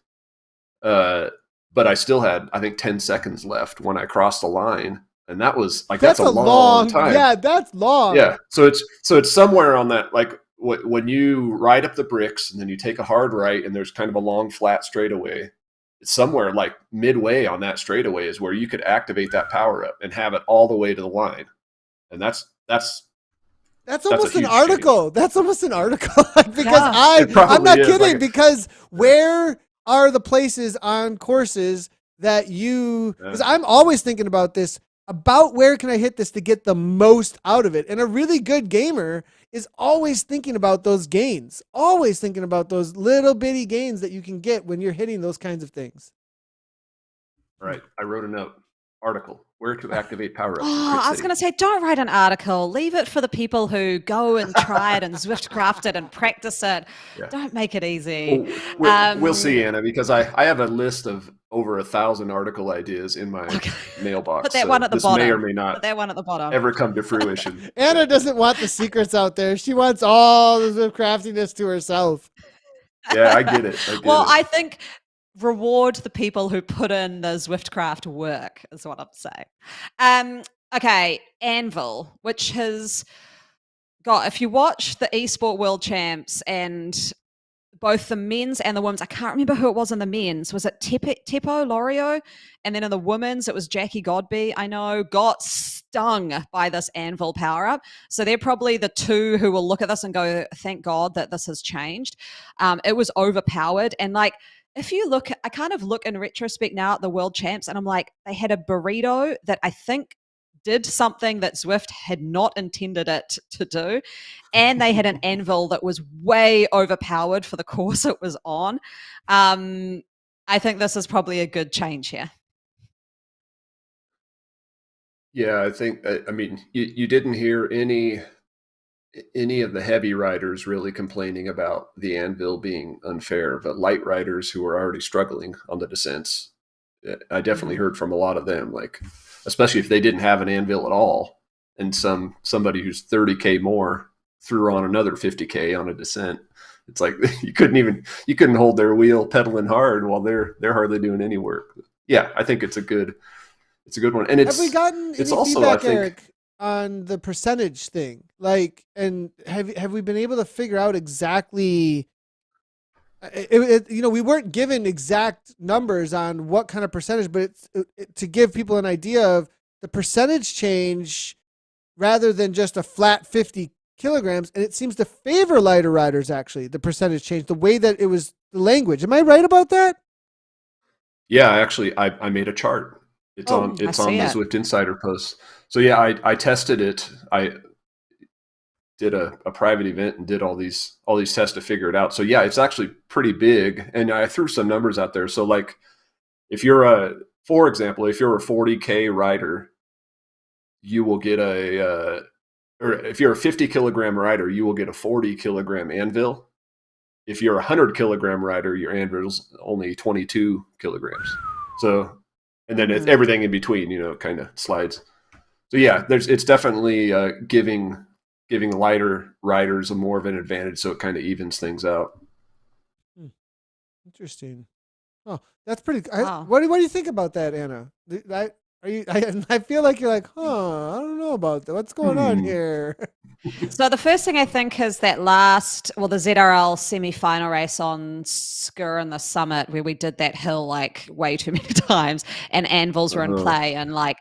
But I still had, I think, 10 seconds left when I crossed the line. And that was like, that's a long time. Yeah, that's long. Yeah. So it's somewhere on that, like when you ride up the bricks and then you take a hard right and there's kind of a long flat straightaway. It's somewhere like midway on that straightaway is where you could activate that power up and have it all the way to the line. And that's almost an article. Change. That's almost an article because I'm not kidding. Like because where are the places on courses that because I'm always thinking about this, about where can I hit this to get the most out of it? And a really good gamer is always thinking about those gains, always thinking about those little bitty gains that you can get when you're hitting those kinds of things. Right. I wrote a note. Article. Where to activate power ups. Oh, I was going to say, don't write an article. Leave it for the people who go and try it and Zwift craft it and practice it. Yeah. Don't make it easy. We'll see, Anna, because I have a list of over 1,000 article ideas in my mailbox. Put that one at the bottom. May or may not. Put that one at the bottom. Ever come to fruition. Anna doesn't want the secrets out there. She wants all the Zwift craftiness to herself. Yeah, I get it. I think reward the people who put in the Zwiftcraft work is what I'm saying. Okay, Anvil, which has got, if you watch the eSport World Champs and both the men's and the women's, I can't remember who it was in the men's. Was it Teppo Lorio? And then in the women's, it was Jackie Godby, I know, got stung by this Anvil power-up. So they're probably the two who will look at this and go, thank God that this has changed. It was overpowered. And like, if you look, I kind of look in retrospect now at the world champs and I'm like, they had a burrito that I think did something that Zwift had not intended it to do. And they had an Anvil that was way overpowered for the course it was on. I think this is probably a good change here. Yeah, I think, I mean, you didn't hear any of the heavy riders really complaining about the Anvil being unfair, but light riders who were already struggling on the descents, I definitely heard from a lot of them, like, especially if they didn't have an Anvil at all and somebody who's 30K more threw on another 50K on a descent. It's like you couldn't hold their wheel pedaling hard while they're hardly doing any work. Yeah, I think it's a good one. And have we gotten any also, feedback, I think, Eric, on the percentage thing? Like, and have we been able to figure out exactly? We weren't given exact numbers on what kind of percentage, but it's to give people an idea of the percentage change rather than just a flat 50 kilograms. And it seems to favor lighter riders, actually, the percentage change, the way that it was the language. Am I right about that? Yeah, actually, I made a chart. It's on the Zwift Insider post. So yeah, I tested it. I did a private event and did all these tests to figure it out. So yeah, it's actually pretty big. And I threw some numbers out there. So like, for example, if you're a 40K rider, you will get or if you're a 50 kilogram rider, you will get a 40 kilogram Anvil. If you're a 100 kilogram rider, your Anvil's only 22 kilograms. So, and then it's everything in between, kind of slides. So yeah, it's definitely giving lighter riders a more of an advantage, so it kind of evens things out. Interesting. Oh, that's pretty. What do you think about that, Anna? I feel like you're like, I don't know about that. What's going on here? So the first thing I think is that the ZRL semi-final race on Skur and the Summit, where we did that hill like way too many times, and Anvils were in play, and like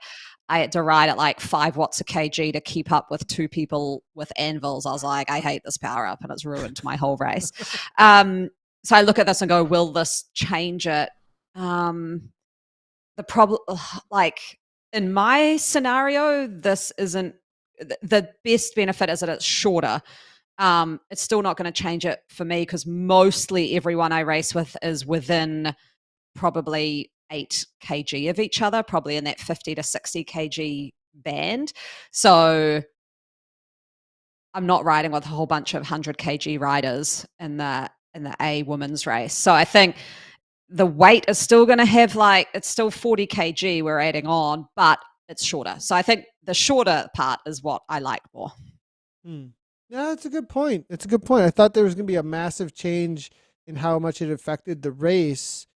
I had to ride at like 5 watts a kg to keep up with 2 people with Anvils. I was like, I hate this power up, and it's ruined my whole race. So I look at this and go, will this change it? The problem, like in my scenario, this isn't the best benefit is that it's shorter. It's still not going to change it for me because mostly everyone I race with is within probably 8 kg of each other, probably in that 50 to 60 kg band. So I'm not riding with a whole bunch of 100 kg riders in the A women's race. So I think the weight is still going to have it's still 40 kg we're adding on, but it's shorter. So I think the shorter part is what I like more. Yeah, that's a good point. It's a good point. I thought there was going to be a massive change in how much it affected the race.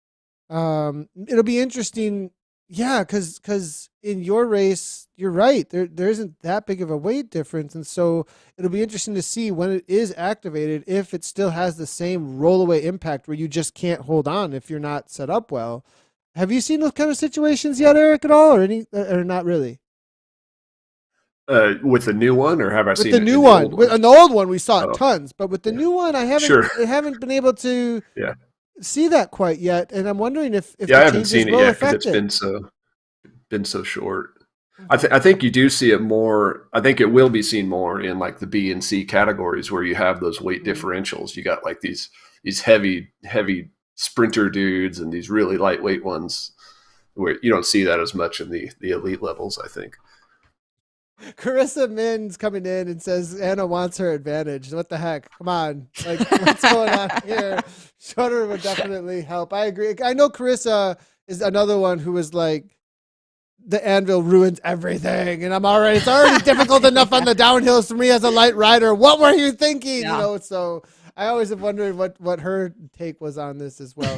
It'll be interesting. Yeah, because in your race, you're right. There isn't that big of a weight difference, and so it'll be interesting to see when it is activated if it still has the same rollaway impact where you just can't hold on if you're not set up well. Have you seen those kind of situations yet, Eric, at all, or not really? With the new one, or have I seen the new one? With the old one, we saw it tons, but with the new one, I haven't been able to see that quite yet, and I'm wondering if I haven't seen it yet because it's been so short. I think you do see it more. I think it will be seen more in like the B and C categories where you have those weight differentials. You got like these heavy sprinter dudes and these really lightweight ones where you don't see that as much in the elite levels, I think. Carissa Min's coming in and says Anna wants her advantage. What the heck? Come on. Like, what's going on here? Shorter would definitely help. I agree. I know Carissa is another one who was like, the anvil ruins everything. And it's already difficult enough on the downhills for me as a light rider. What were you thinking? Yeah. So I always have wondered what her take was on this as well.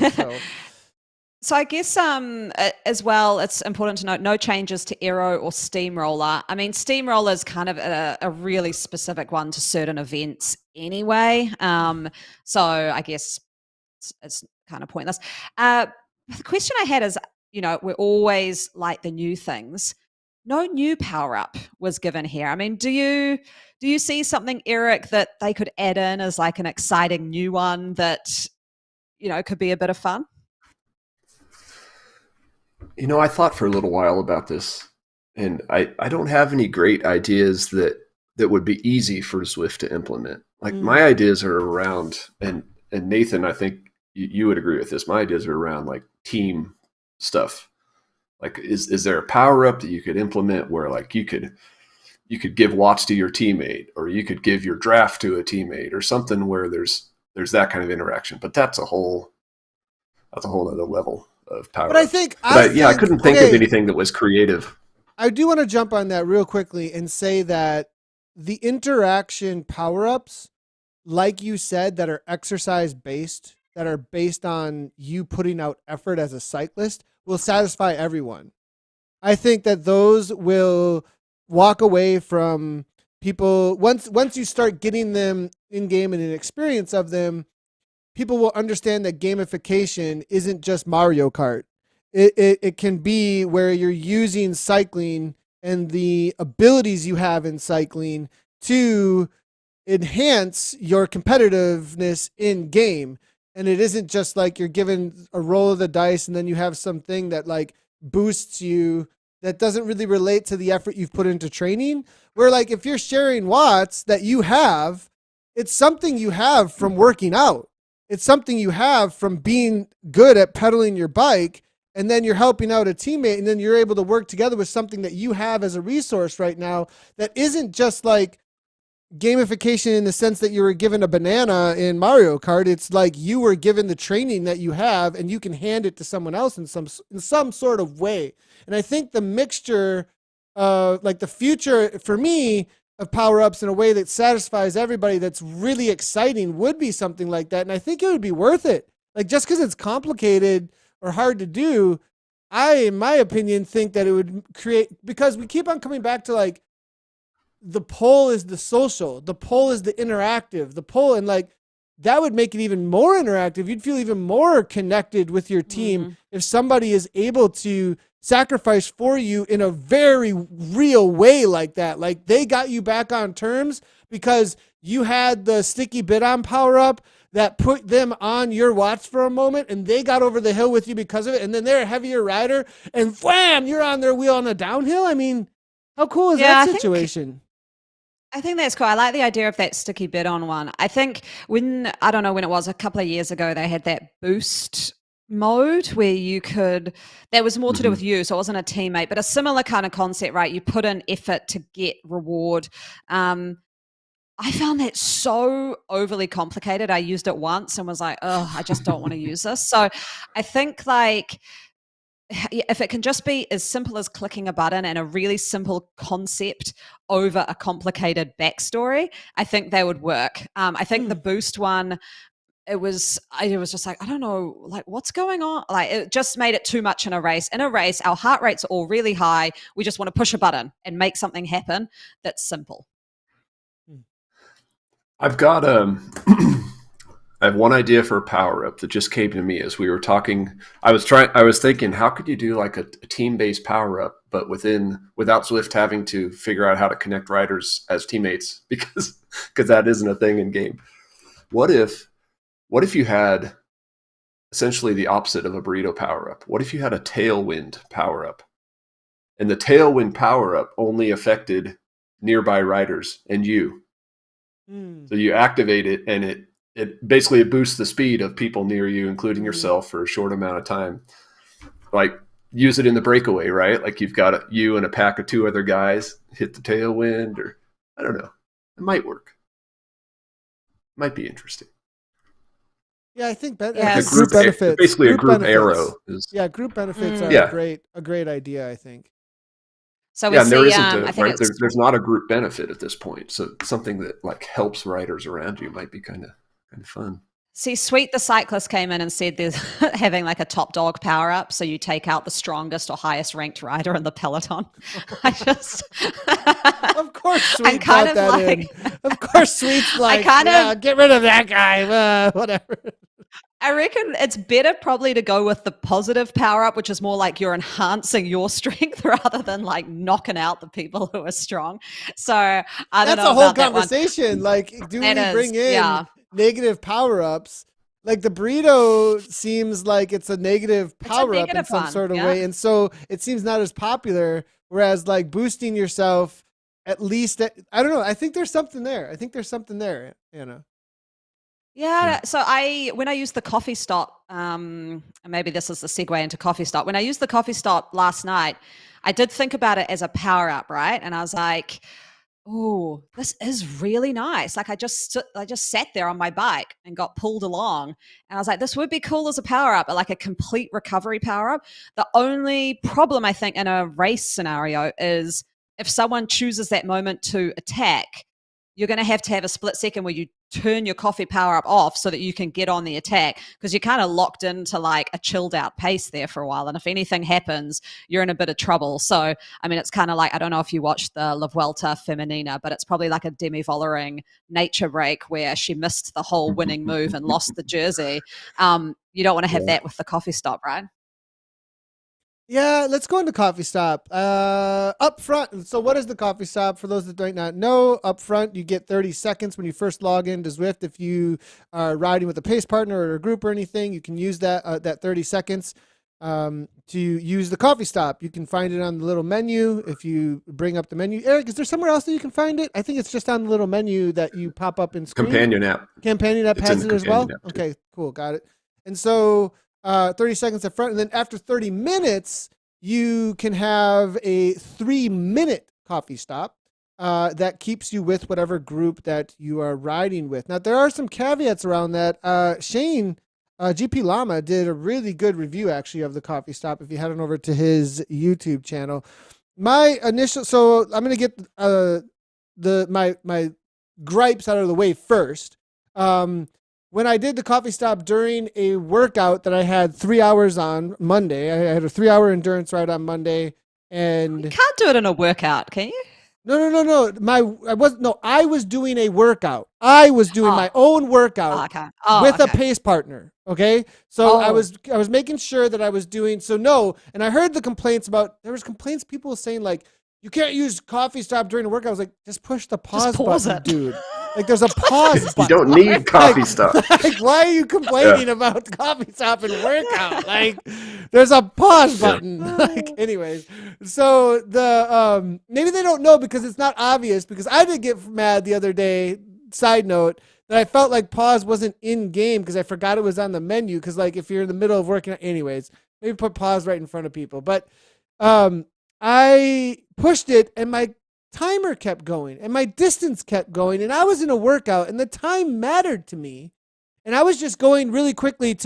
So I guess as well, it's important to note no changes to aero or steamroller. I mean, steamroller is kind of a really specific one to certain events anyway. So I guess it's kind of pointless. The question I had is, we're always like the new things. No new power up was given here. I mean, do you see something, Eric, that they could add in as like an exciting new one that, could be a bit of fun? I thought for a little while about this, and I don't have any great ideas that would be easy for Zwift to implement. Like my ideas are around, and Nathan, I think you would agree with this. My ideas are around like team stuff. Like, is there a power up that you could implement where like you could give watts to your teammate, or you could give your draft to a teammate, or something where there's that kind of interaction. But that's a whole other level of power. But I think, I couldn't think of anything that was creative. I do want to jump on that real quickly and say that the interaction power-ups, like you said, that are exercise based, that are based on you putting out effort as a cyclist, will satisfy everyone. I think that those will walk away from people once you start getting them in game and an experience of them. People will understand that gamification isn't just Mario Kart. It can be where you're using cycling and the abilities you have in cycling to enhance your competitiveness in game. And it isn't just like you're given a roll of the dice and then you have something that like boosts you that doesn't really relate to the effort you've put into training. Where like if you're sharing watts that you have, it's something you have from working out. It's something you have from being good at pedaling your bike, and then you're helping out a teammate, and then you're able to work together with something that you have as a resource right now that isn't just like gamification in the sense that you were given a banana in Mario Kart. It's like you were given the training that you have, and you can hand it to someone else in some sort of way. And I think the mixture, like the future for me, of power-ups in a way that satisfies everybody that's really exciting would be something like that. And I think it would be worth it. Like, just because it's complicated or hard to do, I, in my opinion, think that it would create, because we keep on coming back to like, the pole is the social, the pole is the interactive, the pole, and like, that would make it even more interactive. You'd feel even more connected with your team if somebody is able to sacrifice for you in a very real way like that. Like they got you back on terms because you had the sticky bit on power up that put them on your watts for a moment, and they got over the hill with you because of it. And then they're a heavier rider and wham, you're on their wheel on a downhill. I mean, how cool is that situation? I think that's cool. I like the idea of that sticky bit on one. I think I don't know when it was, a couple of years ago, they had that boost mode where that was more to do with you. So it wasn't a teammate, but a similar kind of concept, right? You put in effort to get reward. I found that so overly complicated. I used it once and was like, oh, I just don't want to use this. So I think like, if it can just be as simple as clicking a button and a really simple concept over a complicated backstory, I think they would work. I think the boost one, it was just like, I don't know, like what's going on? Like it just made it too much in a race. In a race, our heart rates are all really high. We just want to push a button and make something happen that's simple. I've got I have one idea for a power up that just came to me as we were talking. I was thinking, how could you do like a team-based power up, but without Zwift having to figure out how to connect riders as teammates, because that isn't a thing in game. What if you had essentially the opposite of a burrito power up? What if you had a tailwind power up, and the tailwind power up only affected nearby riders and you? So you activate it, and it basically boosts the speed of people near you, including yourself, for a short amount of time. Like use it in the breakaway, right? Like you've got you and a pack of 2 other guys hit the tailwind, or I don't know. It might work. Might be interesting. Yeah, I think group benefits. Basically, a group arrow. Group benefits are a great idea, I think. So and there isn't there's not a group benefit at this point. So something that like helps riders around you might be kind of fun. See, Sweet the cyclist came in and said there's having like a top dog power up, so you take out the strongest or highest ranked rider in the peloton. Of course, Sweet got that in. Of course, Sweet's like, get rid of that guy, whatever. I reckon it's better probably to go with the positive power up, which is more like you're enhancing your strength rather than like knocking out the people who are strong. So I don't know. That's a whole conversation. Like, do we bring in negative power ups? Like the burrito seems like it's a negative power up in some sort of way, and so it seems not as popular. Whereas like boosting yourself, at least I don't know. I think there's something there. You know. Yeah. So when I used the coffee stop, and maybe this is the segue into coffee stop. When I used the coffee stop last night, I did think about it as a power up, right? And I was like, oh, this is really nice. Like I just sat there on my bike and got pulled along, and I was like, this would be cool as a power up, like a complete recovery power up. The only problem I think in a race scenario is if someone chooses that moment to attack, you're going to have a split second where you turn your coffee power up off so that you can get on the attack, because you're kind of locked into like a chilled out pace there for a while. And if anything happens, you're in a bit of trouble. So, I mean, it's kind of like, I don't know if you watched the La Vuelta Femenina, but it's probably like a Demi Vollering nature break where she missed the whole winning move and lost the jersey. You don't want to have that with the coffee stop, right? Yeah, let's go into coffee stop. Up front. So what is the coffee stop? For those that might not know, up front, you get 30 seconds when you first log into Zwift. If you are riding with a pace partner or a group or anything, you can use that 30 seconds to use the coffee stop. You can find it on the little menu if you bring up the menu. Eric, is there somewhere else that you can find it? I think it's just on the little menu that you pop up in screen. Companion app has it as well? Okay, cool. Got it. And so 30 seconds up front, and then after 30 minutes, you can have a 3-minute coffee stop that keeps you with whatever group that you are riding with. Now, there are some caveats around that. Shane, GP Llama, did a really good review, actually, of the coffee stop if you head on over to his YouTube channel. So I'm going to get my gripes out of the way first. When I did the coffee stop during a workout that I had 3 hours on Monday, I had a 3-hour endurance ride on Monday, and you can't do it in a workout, can you? No. I was doing a workout. I was doing my own workout with a pace partner. Okay, so I was making sure that I was doing and I heard the complaints there was complaints, people saying like, you can't use coffee stop during a workout. I was like, just push the pause button, dude. Like there's a pause button. You don't need coffee stop. Like, why are you complaining about coffee stop and workout? Like, there's a pause button. Like, anyways, so the maybe they don't know because it's not obvious. Because I did get mad the other day. Side note that I felt like pause wasn't in game because I forgot it was on the menu. Because like if you're in the middle of working, anyways, maybe put pause right in front of people. But I pushed it and my timer kept going and my distance kept going and I was in a workout and the time mattered to me and I was just going really quickly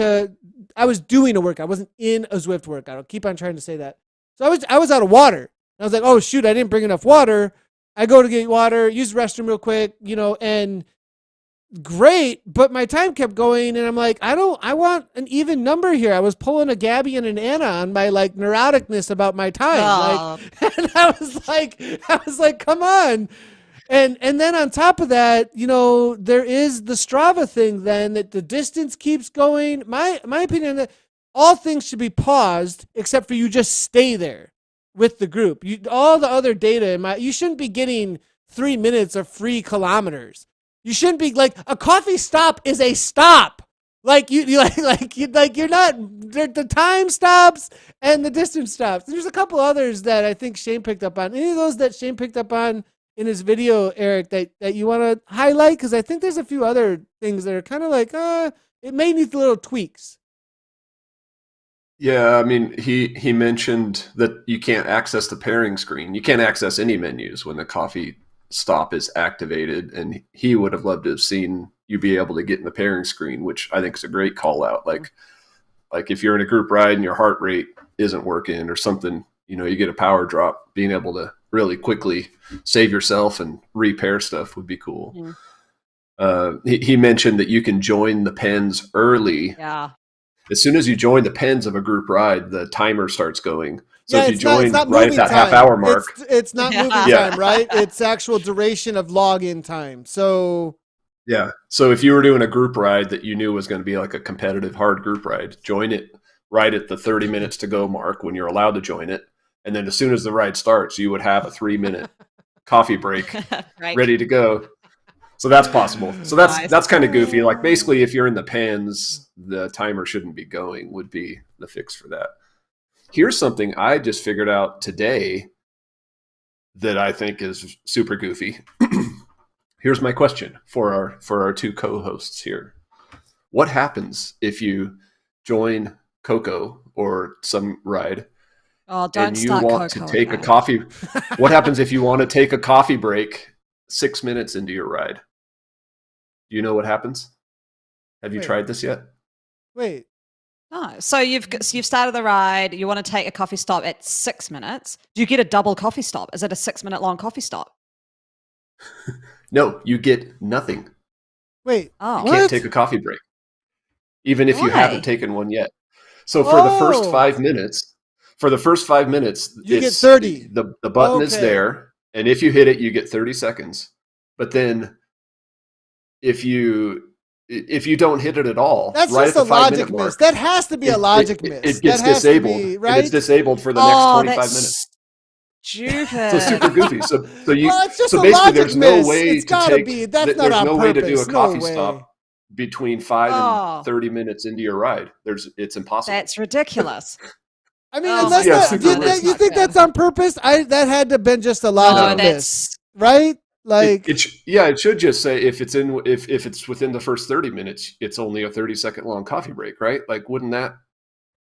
I was doing a workout. I wasn't in a Zwift workout. I'll keep on trying to say that. So I was out of water. I was like, oh shoot, I didn't bring enough water. I go to get water, use the restroom real quick, and great, but my time kept going and I'm like, I want an even number here. I was pulling a Gabby and an Anna on my like neuroticness about my time. Like, and I was like, come on. And then on top of that, there is the Strava thing then that the distance keeps going. My opinion that all things should be paused except for you just stay there with the group. All the other data you shouldn't be getting 3 minutes of free kilometers. You shouldn't be like a coffee stop is a stop. Like you're not. The time stops and the distance stops. There's a couple others that I think Shane picked up on. Any of those that Shane picked up on in his video, Eric, that you want to highlight? Because I think there's a few other things that are kind of like, it may need little tweaks. Yeah, I mean, he mentioned that you can't access the pairing screen. You can't access any menus when the coffee stop is activated, and he would have loved to have seen you be able to get in the pairing screen, which I think is a great call out. Like if you're in a group ride and your heart rate isn't working or something, you get a power drop, being able to really quickly save yourself and repair stuff would be cool. Yeah. He mentioned that you can join the pens early. Yeah. As soon as you join the pens of a group ride, the timer starts going. So yeah, if you join not right at that half-hour mark. It's not moving time, right? It's actual duration of login time. So yeah. So if you were doing a group ride that you knew was going to be like a competitive hard group ride, join it right at the 30 minutes to go mark when you're allowed to join it. And then as soon as the ride starts, you would have a 3-minute coffee break ready to go. So that's possible. So that's kind of goofy. Like basically if you're in the pens, the timer shouldn't be going would be the fix for that. Here's something I just figured out today that I think is super goofy. Here's my question for our two co-hosts here. What happens if you join Coco or some ride and you want to take a coffee? What happens if you want to take a coffee break 6 minutes into your ride? Do you know what happens? Have you tried this yet? Wait. Oh, so you've started the ride. You want to take a coffee stop at 6 minutes. Do you get a double coffee stop? Is it a 6 minute long coffee stop? No, you get nothing. Wait. You can't take a coffee break, even if you haven't taken one yet. So for the first 5 minutes, you get 30. The button is there, and if you hit it, you get 30 seconds. But then if you don't hit it at all, that's right just at the a 5 logic minute mark, miss. That has to be a logic miss. It gets disabled. Right? It's disabled for the next 25 minutes. Stupid. So super goofy. So it's just basically there's no way to take. There's no way to do a coffee stop between 5 and 30 minutes into your ride. It's impossible. That's ridiculous. I mean, you think that's on purpose? That had to have been just a logic miss, right? Like it should just say if it's within the first 30 minutes, it's only a 30-second long coffee break, right? Like, wouldn't that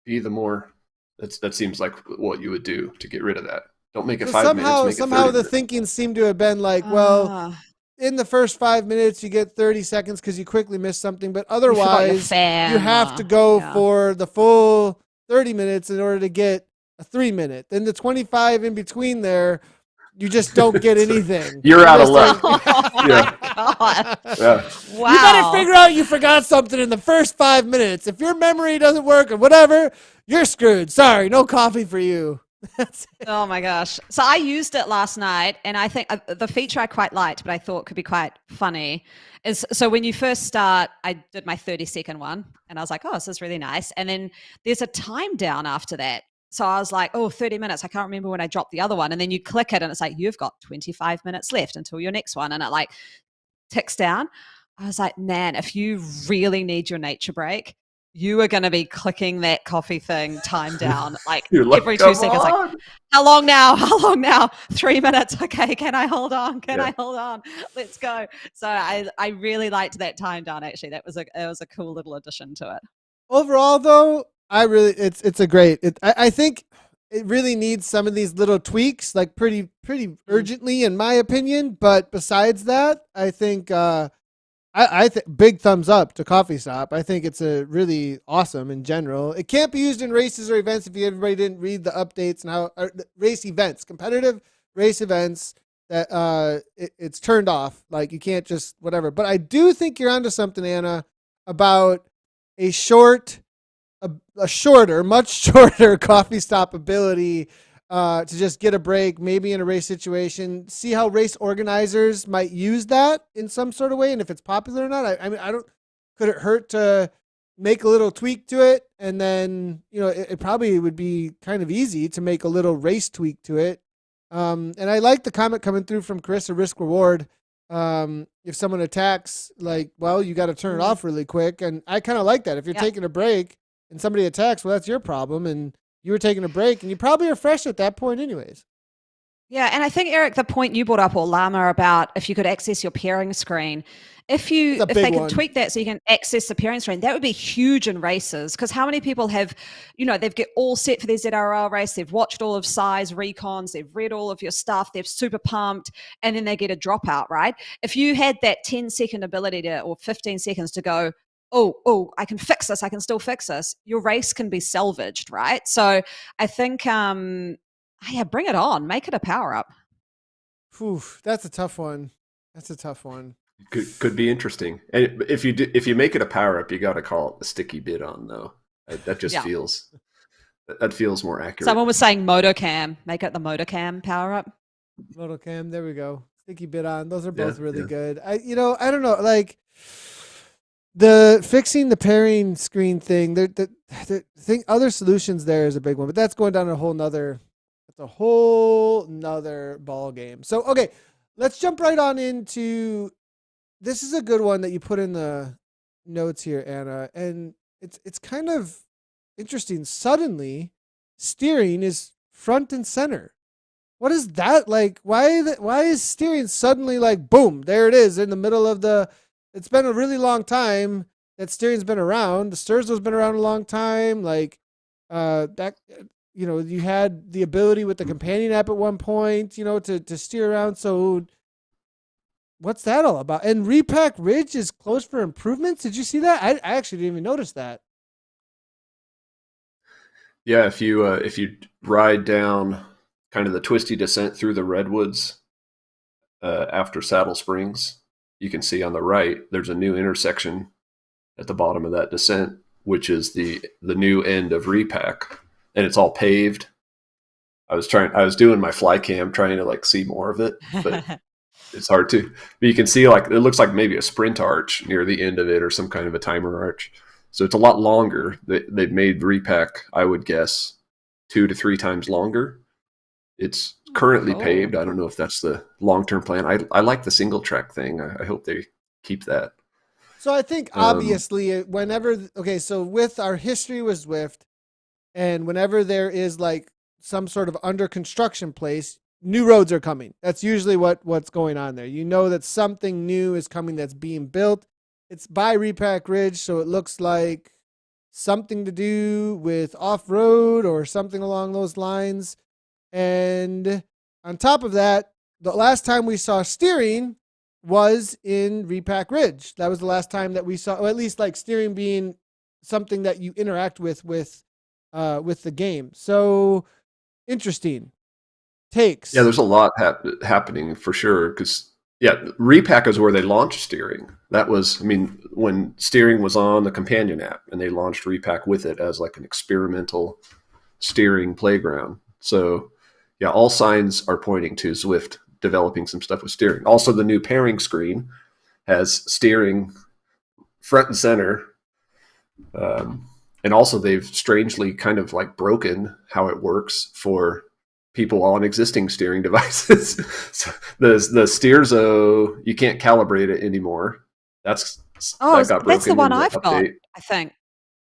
be the more? That seems like what you would do to get rid of that. Don't make it 5 minutes. Somehow the thinking seemed to have been like, well, in the first 5 minutes you get 30 seconds because you quickly missed something, but otherwise you have to go for the full 30 minutes in order to get a 3 minute. Then the 25 in between there, you just don't get anything. You're out of luck. Oh my God. Yeah. Wow. You better figure out you forgot something in the first 5 minutes. If your memory doesn't work or whatever, you're screwed. Sorry, no coffee for you. Oh my gosh. So I used it last night, and I think the feature I quite liked, but I thought could be quite funny, is so when you first start, I did my 30-second one, and I was like, oh, this is really nice. And then there's a time down after that. So I was like, 30 minutes. I can't remember when I dropped the other one. And then you click it and it's like, you've got 25 minutes left until your next one. And it like ticks down. I was like, man, if you really need your nature break, you are going to be clicking that coffee thing time down like You're like, every 2 come seconds. Like, on. how long now? How long now? 3 minutes. Okay. Can I hold on? Can Yeah. I hold on? Let's go. So I really liked that time down. Actually, it was a cool little addition to it. Overall, though, it's a great. I think it really needs some of these little tweaks, like pretty urgently, in my opinion. But besides that, I think I think big thumbs up to Coffee Stop. I think it's a really awesome in general. It can't be used in races or events if everybody didn't read the updates and how race events, competitive race events that it's turned off. Like you can't just whatever. But I do think you're onto something, Anna, about a shorter, much shorter Coffee Stop ability to just get a break, maybe in a race situation, see how race organizers might use that in some sort of way, and if it's popular or not. I mean, I don't. Could it hurt to make a little tweak to it, and then it probably would be kind of easy to make a little race tweak to it. And I like the comment coming through from Carissa Risk Reward. If someone attacks, like, well, you got to turn it off really quick, and I kind of like that. If you're taking a break and somebody attacks, well, that's your problem, and you were taking a break, and you probably are fresh at that point anyways. Yeah, and I think, Eric, the point you brought up, or Llama, about if you could access your pairing screen, if they could tweak that so you can access the pairing screen, that would be huge in races. Because how many people have, they've get all set for their ZRL race, they've watched all of Si's recons, they've read all of your stuff, they're super pumped, and then they get a dropout, right? If you had that 10-second ability or 15 seconds to go, oh, I can fix this, I can still fix this, your race can be salvaged, right? So I think, bring it on, make it a power up. Whew, that's a tough one. Could be interesting. And if you make it a power up, you got to call it the sticky bid on though. That just feels more accurate. Someone was saying Motocam, make it the Motocam power up. Motocam, there we go. Sticky bid on. Those are both really good. I don't know, like the fixing the pairing screen thing. The thing, other solutions there is a big one, but that's going down a whole nother ball game. So okay, let's jump right on into this. Is a good one that you put in the notes here, Anna, and it's kind of interesting. Suddenly, steering is front and center. What is that like? Why is steering suddenly like boom? There it is in the middle of the. It's been a really long time that steering's been around. The Sturzo's been around a long time. Like that. You had the ability with the companion app at one point, to steer around. So what's that all about? And Repack Ridge is closed for improvements. Did you see that? I actually didn't even notice that. Yeah, if you ride down kind of the twisty descent through the redwoods after Saddle Springs, you can see on the right there's a new intersection at the bottom of that descent, which is the new end of Repack. And it's all paved. I was doing my fly cam trying to like see more of it, but it's hard to. But you can see like it looks like maybe a sprint arch near the end of it or some kind of a timer arch. So it's a lot longer. They've made Repack, I would guess, 2 to 3 times longer. It's currently paved. I don't know if that's the long-term plan. I like the single track thing. I hope they keep that. So I think obviously so with our history with Zwift, and whenever there is like some sort of under construction place, new roads are coming. That's usually what's going on there. That something new is coming that's being built. It's by Repack Ridge, so it looks like something to do with off-road or something along those lines. And on top of that, the last time we saw steering was in Repack Ridge. That was the last time that we saw, or at least like steering being something that you interact with the game. So interesting takes. Yeah, there's a lot happening for sure. Because Repack is where they launched steering. That was, when steering was on the companion app, and they launched Repack with it as like an experimental steering playground. So yeah, all signs are pointing to Zwift developing some stuff with steering. Also, the new pairing screen has steering front and center. And also they've strangely kind of like broken how it works for people on existing steering devices. So the Steerzo, you can't calibrate it anymore. That got broken. That's the one in the I've got, update. I think.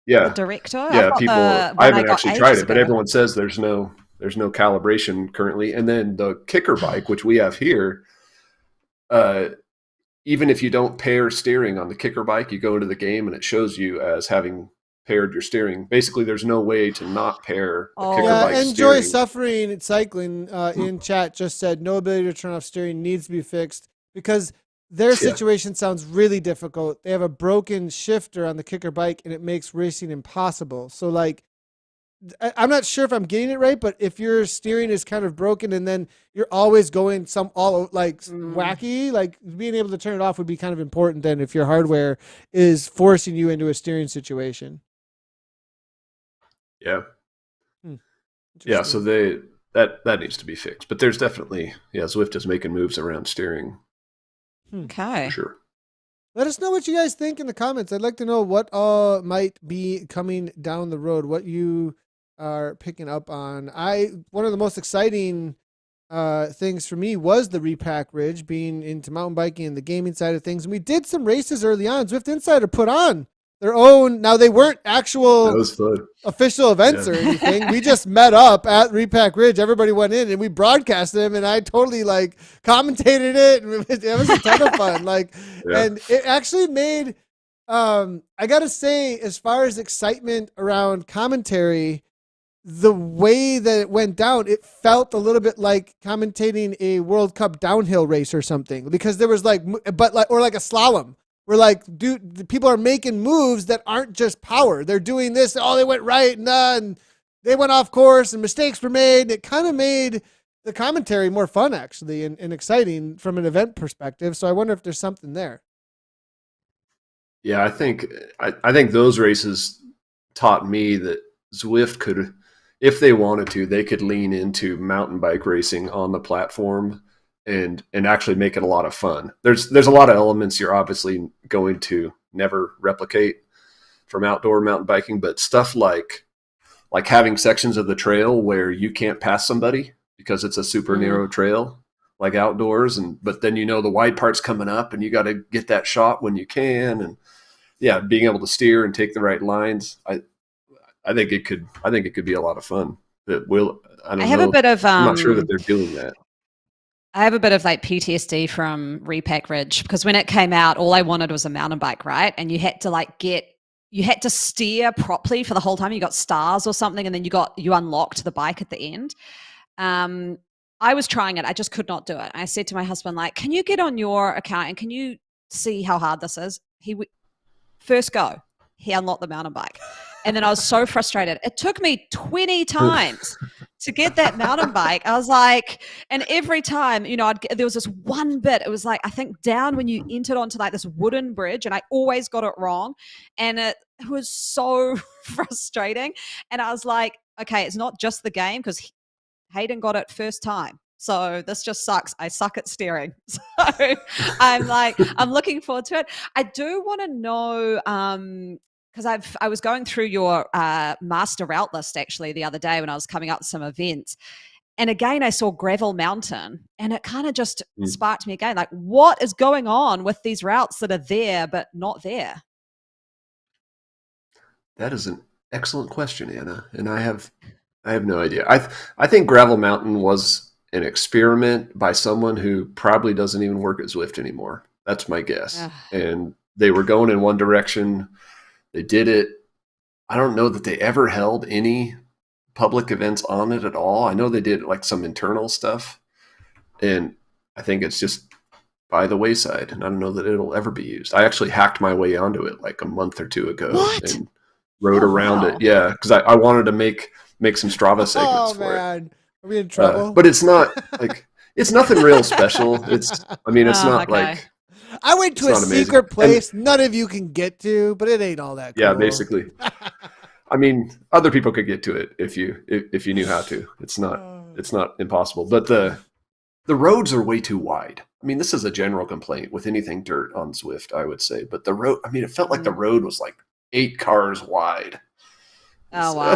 Yeah. The Director. Yeah, I've got people. the I one haven't got actually tried ages it, but ago. everyone says there's no calibration currently. And then the kicker bike, which we have here, even if you don't pair steering on the kicker bike, you go into the game and it shows you as having paired your steering. Basically, there's no way to not pair the kicker bike Enjoy steering. Suffering Cycling in chat just said no ability to turn off steering needs to be fixed because their situation sounds really difficult. They have a broken shifter on the kicker bike and it makes racing impossible. So like, I'm not sure if I'm getting it right, but if your steering is kind of broken and then you're always going wacky, like being able to turn it off would be kind of important then if your hardware is forcing you into a steering situation. Yeah. Yeah, so that needs to be fixed. But there's definitely, Zwift is making moves around steering. Okay. For sure. Let us know what you guys think in the comments. I'd like to know what might be coming down the road, what you are picking up on. One of the most exciting things for me was the Repack Ridge, being into mountain biking and the gaming side of things. And we did some races early on. Zwift Insider put on their own. Now, they weren't actual official events or anything. We just met up at Repack Ridge. Everybody went in and we broadcasted them, and I totally commentated it. And it was a ton of fun. And it actually made, I got to say, as far as excitement around commentary, the way that it went down, it felt a little bit like commentating a World Cup downhill race or something, because there was or like a slalom. Where dude, people are making moves that aren't just power. They're doing this. Oh, they went right and they went off course and mistakes were made. It kind of made the commentary more fun, actually, and exciting from an event perspective. So I wonder if there's something there. Yeah, I think those races taught me that Zwift could, if they wanted to, they could lean into mountain bike racing on the platform and actually make it a lot of fun. There's a lot of elements you're obviously going to never replicate from outdoor mountain biking, but stuff like having sections of the trail where you can't pass somebody because it's a super narrow trail, like outdoors, but then the wide part's coming up and you got to get that shot when you can, and being able to steer and take the right lines. I think it could be a lot of fun. I'm not sure that they're doing that. I have a bit of PTSD from Repack Ridge, because when it came out, all I wanted was a mountain bike, right? And you had to steer properly for the whole time. You got stars or something, and then you unlocked the bike at the end. I was trying it. I just could not do it. I said to my husband, can you get on your account and can you see how hard this is? First go, he unlocked the mountain bike. And then I was so frustrated. It took me 20 times to get that mountain bike. I was and every time, there was this one bit, it was I think down when you entered onto this wooden bridge, and I always got it wrong. And it was so frustrating. And I was okay, it's not just the game, because Hayden got it first time. So this just sucks. I suck at steering. So I'm looking forward to it. I do want to know, because I was going through your master route list actually the other day when I was coming up with some events. And again, I saw Gravel Mountain, and it kind of just sparked me again. What is going on with these routes that are there but not there? That is an excellent question, Anna. And I have no idea. I think Gravel Mountain was an experiment by someone who probably doesn't even work at Zwift anymore. That's my guess. And they were going in one direction. They did it. I don't know that they ever held any public events on it at all. I know they did some internal stuff, and I think it's just by the wayside, and I don't know that it'll ever be used. I actually hacked my way onto it a month or two ago and rode around it. Yeah, because I wanted to make some Strava segments for it. Are we in trouble? But it's not it's nothing real special. It's not I went to a secret place none of you can get to, but it ain't all that cool. Yeah, basically. Other people could get to it if you knew how to. It's not impossible. But the roads are way too wide. This is a general complaint with anything dirt on Zwift, I would say. But the road, it felt like the road was 8 cars wide. Oh wow.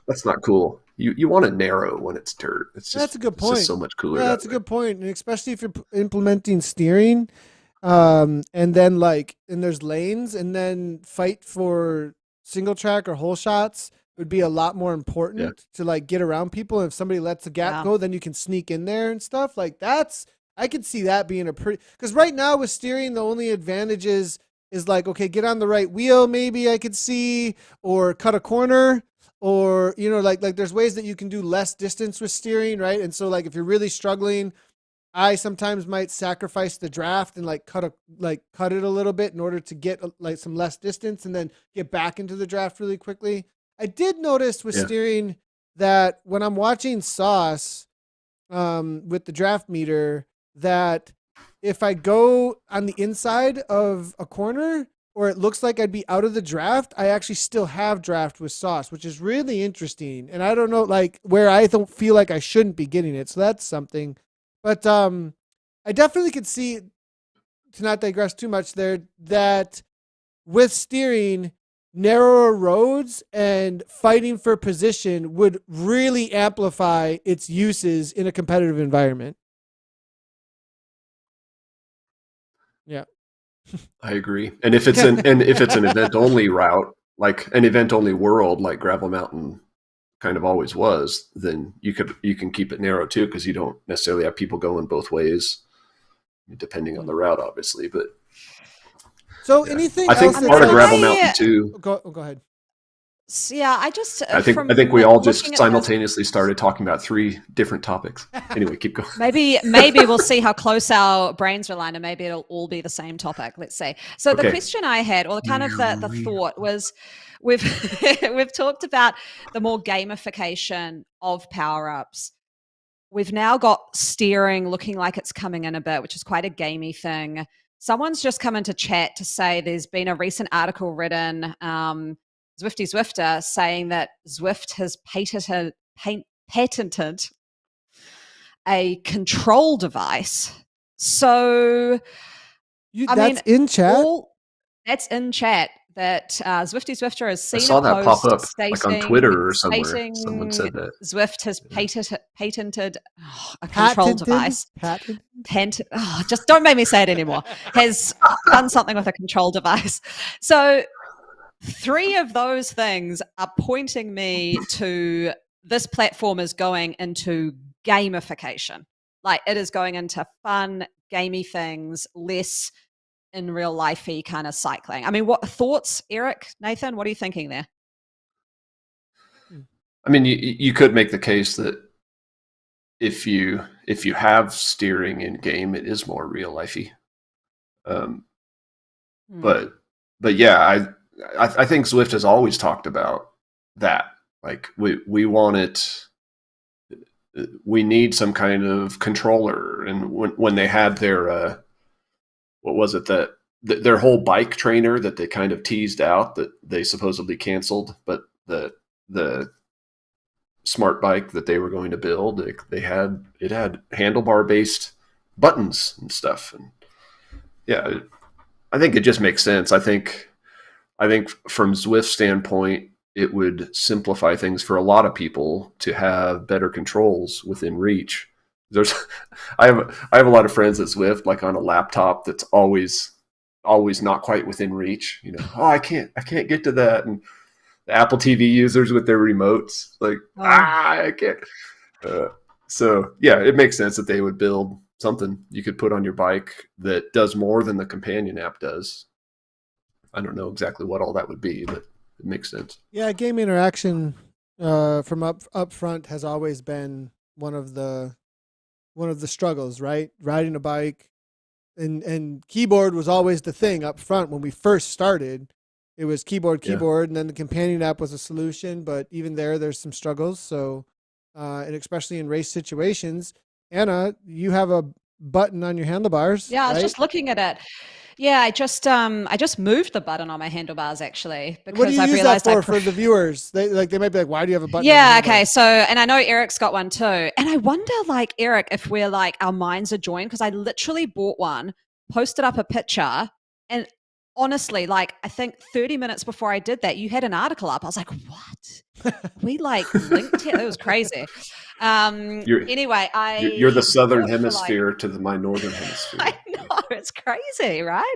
That's not cool. you want to narrow when it's dirt. It's just, that's a good point. It's just so much cooler. Yeah, that's a good point, and especially if you're implementing steering, and then and there's lanes, and then fight for single track or whole shots would be a lot more important to get around people. And if somebody lets a gap go, then you can sneak in there and stuff. I could see that being a pretty, because right now with steering, the only advantage is okay, get on the right wheel, maybe I could see, or cut a corner, or there's ways that you can do less distance with steering, right? And so if you're really struggling, I sometimes might sacrifice the draft and cut it a little bit in order to get some less distance, and then get back into the draft really quickly. I did notice with steering that when I'm watching Sauce with the draft meter, that if I go on the inside of a corner, or it looks like I'd be out of the draft, I actually still have draft with Sauce, which is really interesting. And I don't know, where I don't feel like I shouldn't be getting it. So that's something. But I definitely could see, to not digress too much there, that with steering, narrower roads and fighting for position would really amplify its uses in a competitive environment. Yeah. I agree. And if it's an event only route, like an event only world, like Gravel Mountain kind of always was, then you can keep it narrow too, because you don't necessarily have people going both ways, depending on the route, obviously. But anything I think else part of Gravel Mountain too. Go ahead. Yeah, I think we all just simultaneously started talking about 3 different topics. Anyway, keep going. Maybe we'll see how close our brains align, and maybe it'll all be the same topic. Let's say. So the question I had, or kind of the thought was, we've talked about the more gamification of power-ups. We've now got steering looking like it's coming in a bit, which is quite a gamey thing. Someone's just come into chat to say there's been a recent article written, Zwifty Zwifter, saying that Zwift has patented a control device. So, that's in chat? That's in chat. That Zwifty Zwifter has seen I saw a that post pop up stating, on Twitter or somewhere. Someone said that Zwift has patented a control device. Just don't make me say it anymore. Has done something with a control device. So 3 of those things are pointing me to this platform is going into gamification. It is going into fun, gamey things, less in real life-y kind of cycling. I mean, what thoughts, Eric, Nathan? What are you thinking there? I mean, you could make the case that if you have steering in game, it is more real lifey. But yeah, I think Zwift has always talked about that. We want it. We need some kind of controller. And when they had their what was it, that their whole bike trainer that they kind of teased out, that they supposedly canceled, but the smart bike that they were going to build, it had handlebar based buttons and stuff. And yeah, I think it just makes sense. I think from Zwift's standpoint, it would simplify things for a lot of people to have better controls within reach. I have a lot of friends at Zwift, on a laptop that's always not quite within reach. I can't get to that. And the Apple TV users with their remotes, I can't. So yeah, it makes sense that they would build something you could put on your bike that does more than the companion app does. I don't know exactly what all that would be, but it makes sense. Yeah, game interaction from up front has always been one of the struggles, right? Riding a bike and keyboard was always the thing up front when we first started. It was keyboard, and then the companion app was a solution, but even there's some struggles. So, and especially in race situations, Anna, you have a button on your handlebars. Yeah, right? I was just looking at it. Yeah, I just moved the button on my handlebars actually, because what do you I use realized that for the viewers? They might be like, why do you have a button? Yeah, okay. So, and I know Eric's got one too. And I wonder, Eric, if we're our minds are joined, because I literally bought one, posted up a picture, and honestly, like, I think 30 minutes before I did that, you had an article up. I was like, what? We like linked here. It was crazy. Anyway, You're the southern bought for, hemisphere to my northern hemisphere. I know, it's crazy, right?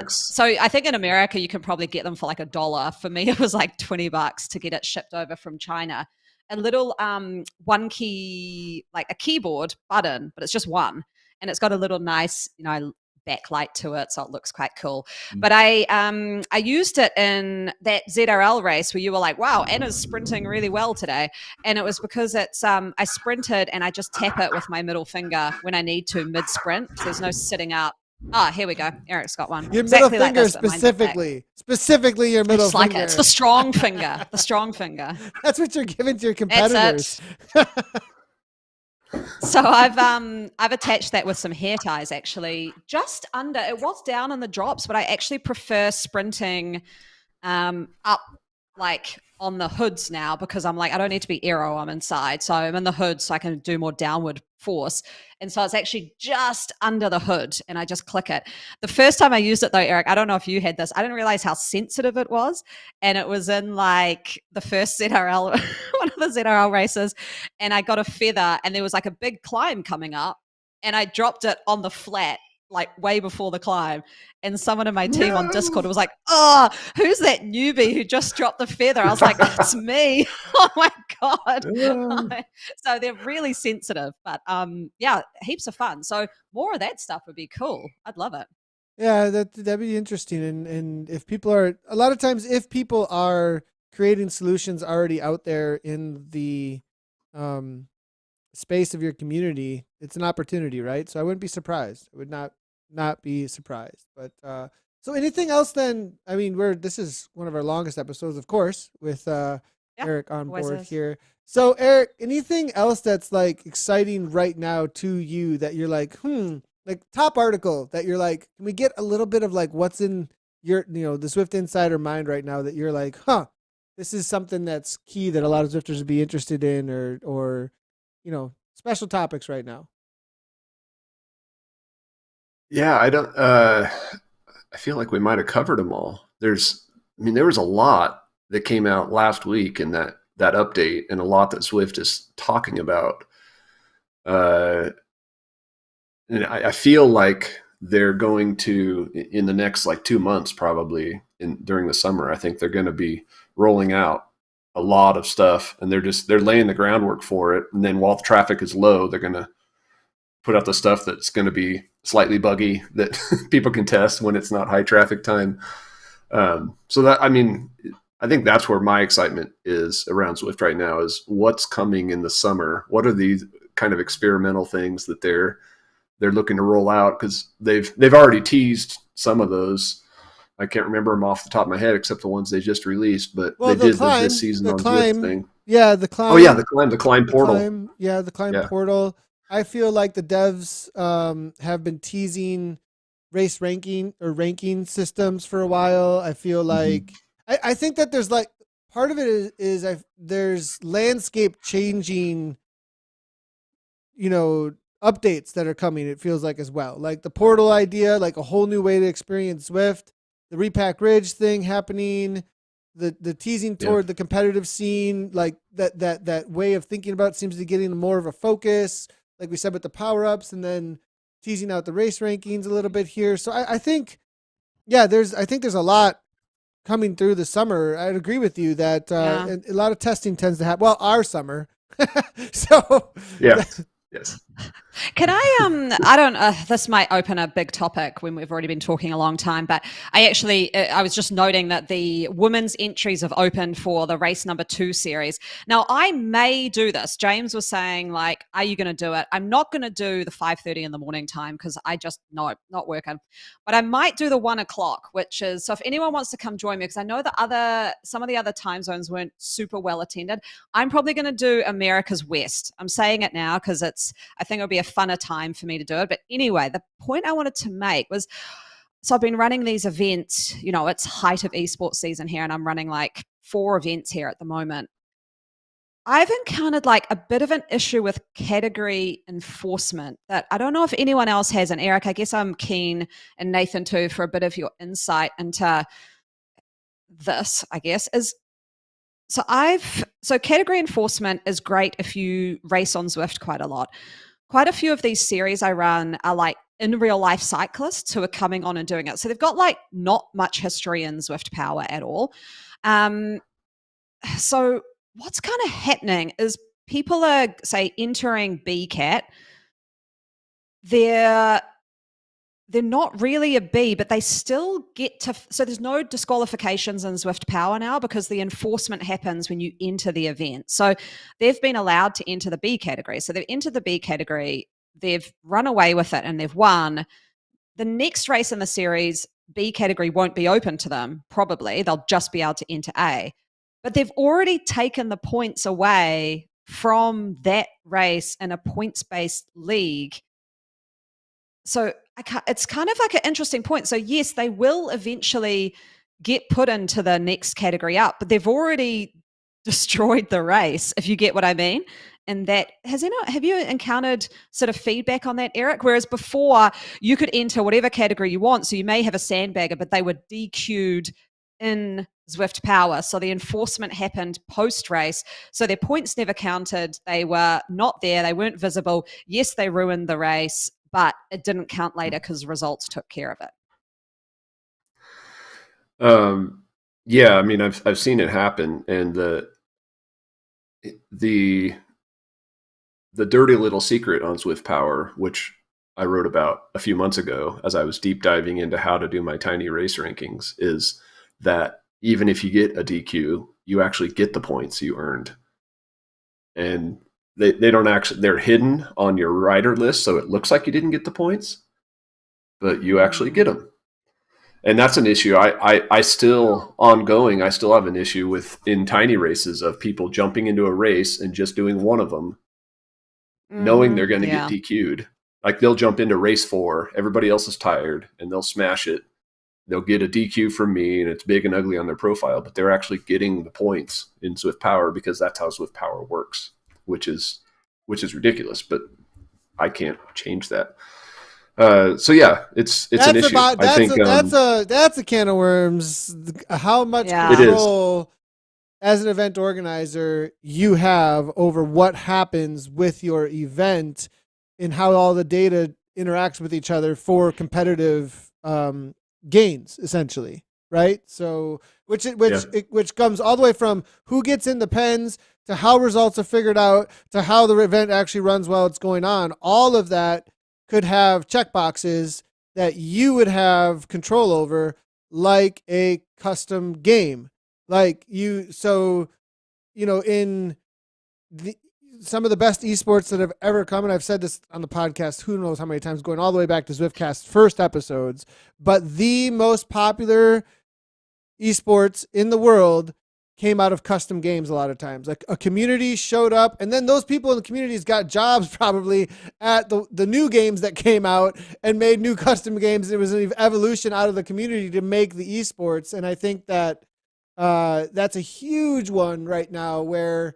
So I think in America you can probably get them for like $1. For me, it was like $20 to get it shipped over from China. A little one key, like a keyboard button, but it's just one, and it's got a little nice, backlight to it, so it looks quite cool. But I used it in that ZRL race where you were like, wow, Anna's sprinting really well today. And it was because it's I sprinted and I just tap it with my middle finger when I need to mid-sprint. So there's no sitting up. Oh, here we go. Eric's got one. Your exactly middle finger like this, specifically your middle finger. Like it. It's the strong finger. The strong finger. That's what you're giving to your competitors. So I've attached that with some hair ties, actually, just under. It was down in the drops, but I actually prefer sprinting up, like on the hoods now, because I'm like, I don't need to be aero, I'm inside, so I'm in the hood so I can do more downward force. And so it's actually just under the hood, and I just click it. The first time I used it though, Eric, I don't know if you had this, I didn't realize how sensitive it was. And it was in like the first ZRL, one of the ZRL races, and I got a feather and there was like a big climb coming up, and I dropped it on the flat like way before the climb, and someone in my team on Discord was like, oh, who's that newbie who just dropped the feather? I was like, it's me. Oh my God. So they're really sensitive, but yeah, heaps of fun. So more of that stuff would be cool. I'd love it. Yeah, that'd be interesting. And if people are, a lot of times if people are creating solutions already out there in the space of your community, it's an opportunity, right? So I wouldn't be surprised. I would not be surprised. But so anything else then? I mean, this is one of our longest episodes, of course, with Eric on board here. So Eric, anything else that's like exciting right now to you that you're like, like top article that you're like, can we get a little bit of like what's in your, the Zwift Insider mind right now that you're like, this is something that's key that a lot of Zwifters would be interested in, or special topics right now? Yeah, I feel like we might have covered them all. There was a lot that came out last week in that update, and a lot that Zwift is talking about. And I feel like they're going to, in the next like 2 months, probably during the summer, I think they're going to be rolling out a lot of stuff, and they're laying the groundwork for it. And then while the traffic is low, they're going to put out the stuff that's going to be slightly buggy that people can test when it's not high traffic time. So that, I think that's where my excitement is around Zwift right now, is what's coming in the summer. What are these kind of experimental things that they're looking to roll out? Because they've already teased some of those. I can't remember them off the top of my head, except the ones they just released. But they did this season on Zwift thing. Yeah, the climb. Oh yeah, the climb portal. The climb portal. I feel like the devs have been teasing race ranking systems for a while. I feel like I think that there's like part of it is there's landscape changing, updates that are coming. It feels like as well, like the portal idea, like a whole new way to experience Zwift. The Repack Ridge thing happening, the teasing toward the competitive scene, like that way of thinking about it seems to be getting more of a focus, like we said with the power-ups, and then teasing out the race rankings a little bit here. So I think, there's a lot coming through the summer. I'd agree with you that a lot of testing tends to happen. Well, our summer. So yes. Can I don't this might open a big topic when we've already been talking a long time, but I was just noting that the women's entries have opened for the race number 2 series. Now I may do this. James was saying like, are you going to do it? I'm not going to do the 5:30 in the morning time because I just not working, but I might do the 1 o'clock, which is, so if anyone wants to come join me, because I know some of the other time zones weren't super well attended. I'm probably going to do America's West. I'm saying it now because I think it'll be a funner time for me to do it. But anyway, the point I wanted to make was, so I've been running these events, it's height of esports season here, and I'm running like 4 events here at the moment. I've encountered like a bit of an issue with category enforcement that I don't know if anyone else has. And Eric, I guess I'm keen, and Nathan too, for a bit of your insight into this, I guess, is so category enforcement is great if you race on Zwift quite a lot. Quite a few of these series I run are like in real life cyclists who are coming on and doing it. So they've got like not much history in Zwift power at all. So what's kind of happening is people are, say, entering BCAT. They're not really a B, but they still get to. So there's no disqualifications in Zwift Power now because the enforcement happens when you enter the event. So they've been allowed to enter the B category. So they've entered the B category, they've run away with it, and they've won. The next race in the series, B category won't be open to them, probably. They'll just be able to enter A. But they've already taken the points away from that race in a points-based league. So it's kind of like an interesting point. So yes, they will eventually get put into the next category up, but they've already destroyed the race, if you get what I mean. And that have you encountered sort of feedback on that, Eric? Whereas before you could enter whatever category you want. So you may have a sandbagger, but they were DQ'd in Zwift Power. So the enforcement happened post-race. So their points never counted. They were not there. They weren't visible. Yes, they ruined the race, but it didn't count later because results took care of it. Yeah, I mean, I've seen it happen, and the dirty little secret on Zwift Power, which I wrote about a few months ago as I was deep diving into how to do my tiny race rankings, is that even if you get a DQ, you actually get the points you earned, and they don't actually, they're hidden on your rider list, so it looks like you didn't get the points, but you actually get them. And that's an issue. I still have an issue with in tiny races of people jumping into a race and just doing one of them, knowing they're going to get DQ'd. Like they'll jump into race 4, everybody else is tired, and they'll smash it. They'll get a DQ from me, and it's big and ugly on their profile, but they're actually getting the points in Zwift Power because that's how Zwift Power works, which is ridiculous, but I can't change that. So yeah, it's an issue. That's a can of worms. How much control as an event organizer you have over what happens with your event and how all the data interacts with each other for competitive gains, essentially, right? So which comes all the way from who gets in the pens to how results are figured out to how the event actually runs while it's going on. All of that could have checkboxes that you would have control over, like a custom game. In some of the best esports that have ever come, and I've said this on the podcast, who knows how many times, going all the way back to Zwiftcast's first episodes, but the most popular esports in the world came out of custom games a lot of times. Like a community showed up, and then those people in the communities got jobs probably at the new games that came out and made new custom games. It was an evolution out of the community to make the esports. And I think that that's a huge one right now where,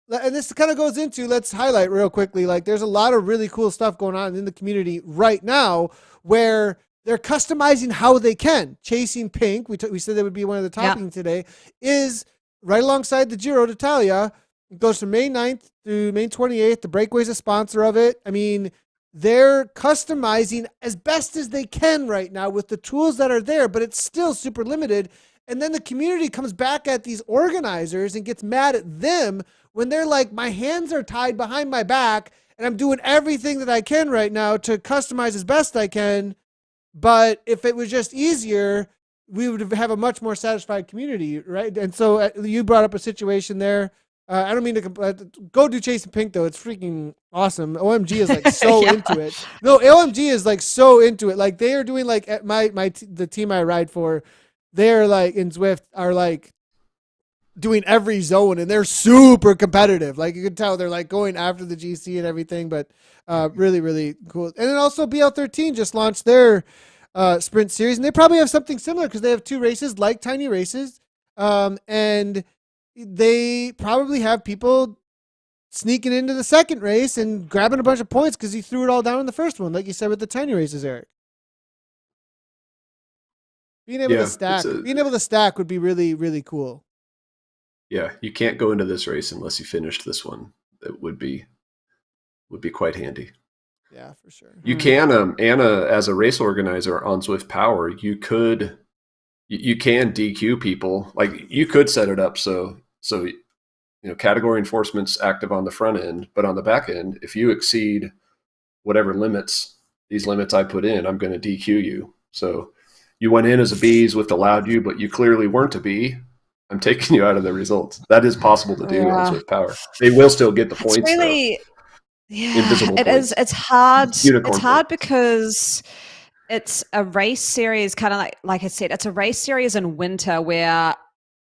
and this kind of goes into, let's highlight real quickly, like there's a lot of really cool stuff going on in the community right now where they're customizing how they can. Chasing Pink, we said that would be one of the toppings today, is right alongside the Giro d'Italia. It goes from May 9th through May 28th. The Breakaway is a sponsor of it. I mean, they're customizing as best as they can right now with the tools that are there, but it's still super limited. And then the community comes back at these organizers and gets mad at them when they're like, my hands are tied behind my back and I'm doing everything that I can right now to customize as best I can. But if it was just easier, we would have a much more satisfied community, right? And so you brought up a situation there. I don't mean to go do Chasing Pink though. It's freaking awesome. OMG is like so into it. No, OMG is like so into it. Like they are doing like at the team I ride for, they're like in Zwift are like doing every zone and they're super competitive. Like you can tell they're like going after the GC and everything, but really, really cool. And then also BL13 just launched their sprint series, and they probably have something similar because they have 2 races like tiny races. And they probably have people sneaking into the second race and grabbing a bunch of points because he threw it all down in the first one, like you said with the tiny races, Eric. Being able to stack would be really, really cool. Yeah, you can't go into this race unless you finished this one. It would be quite handy. Yeah, for sure. You can, Anna, as a race organizer on Zwift Power, you can DQ people. Like you could set it up so category enforcement's active on the front end, but on the back end, if you exceed whatever these limits I put in, I'm going to DQ you. So you went in as a B, Zwift allowed you, but you clearly weren't a B. I'm taking you out of the results. That is possible to do on Zwift Power. They will still get the points. Really, though. Yeah, Invisible it points. is. It's hard. Unicorn it's hard points. because it's a race series, kind of like I said, it's a race series in winter where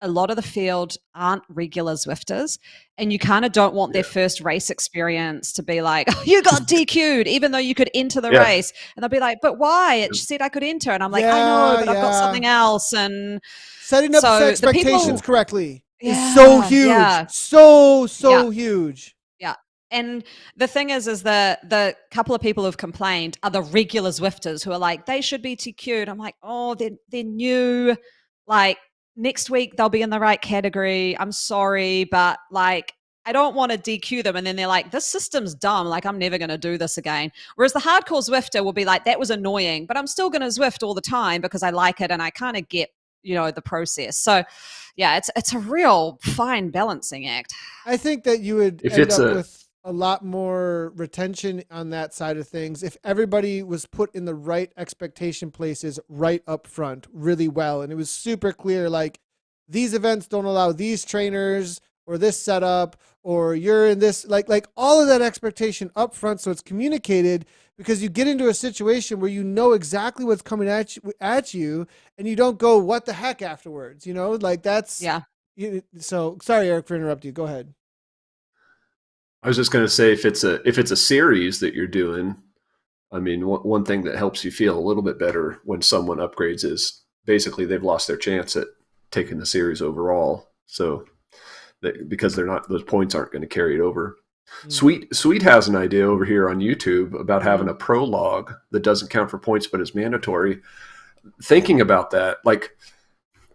a lot of the field aren't regular Zwifters, and you kind of don't want their first race experience to be like, oh, you got DQ'd, even though you could enter the race. And they'll be like, but why? It said I could enter. And I'm like, I know, but I've got something else. And setting up expectations correctly is so huge. So huge. Yeah. And the thing is the couple of people who've complained are the regular Zwifters who are like, they should be DQ'd. I'm like, oh, they're new. Like, next week they'll be in the right category. I'm sorry, but like, I don't want to DQ them. And then they're like, this system's dumb. Like, I'm never going to do this again. Whereas the hardcore Zwifter will be like, that was annoying, but I'm still going to Zwift all the time because I like it and I kind of get, the process. So yeah, it's a real fine balancing act. I think that you would end up with a lot more retention on that side of things if everybody was put in the right expectation places right up front really well. And it was super clear, like, these events don't allow these trainers or this setup, or you're in this, like all of that expectation up front. So it's communicated, because you get into a situation where you know exactly what's coming at you and you don't go, what the heck afterwards, like that's, so sorry, Eric, for interrupting you. Go ahead. I was just going to say, if it's a series that you're doing, I mean, one thing that helps you feel a little bit better when someone upgrades is basically they've lost their chance at taking the series overall. So because those points aren't going to carry it over. Sweet has an idea over here on YouTube about having a prologue that doesn't count for points, but is mandatory. Thinking about that, like,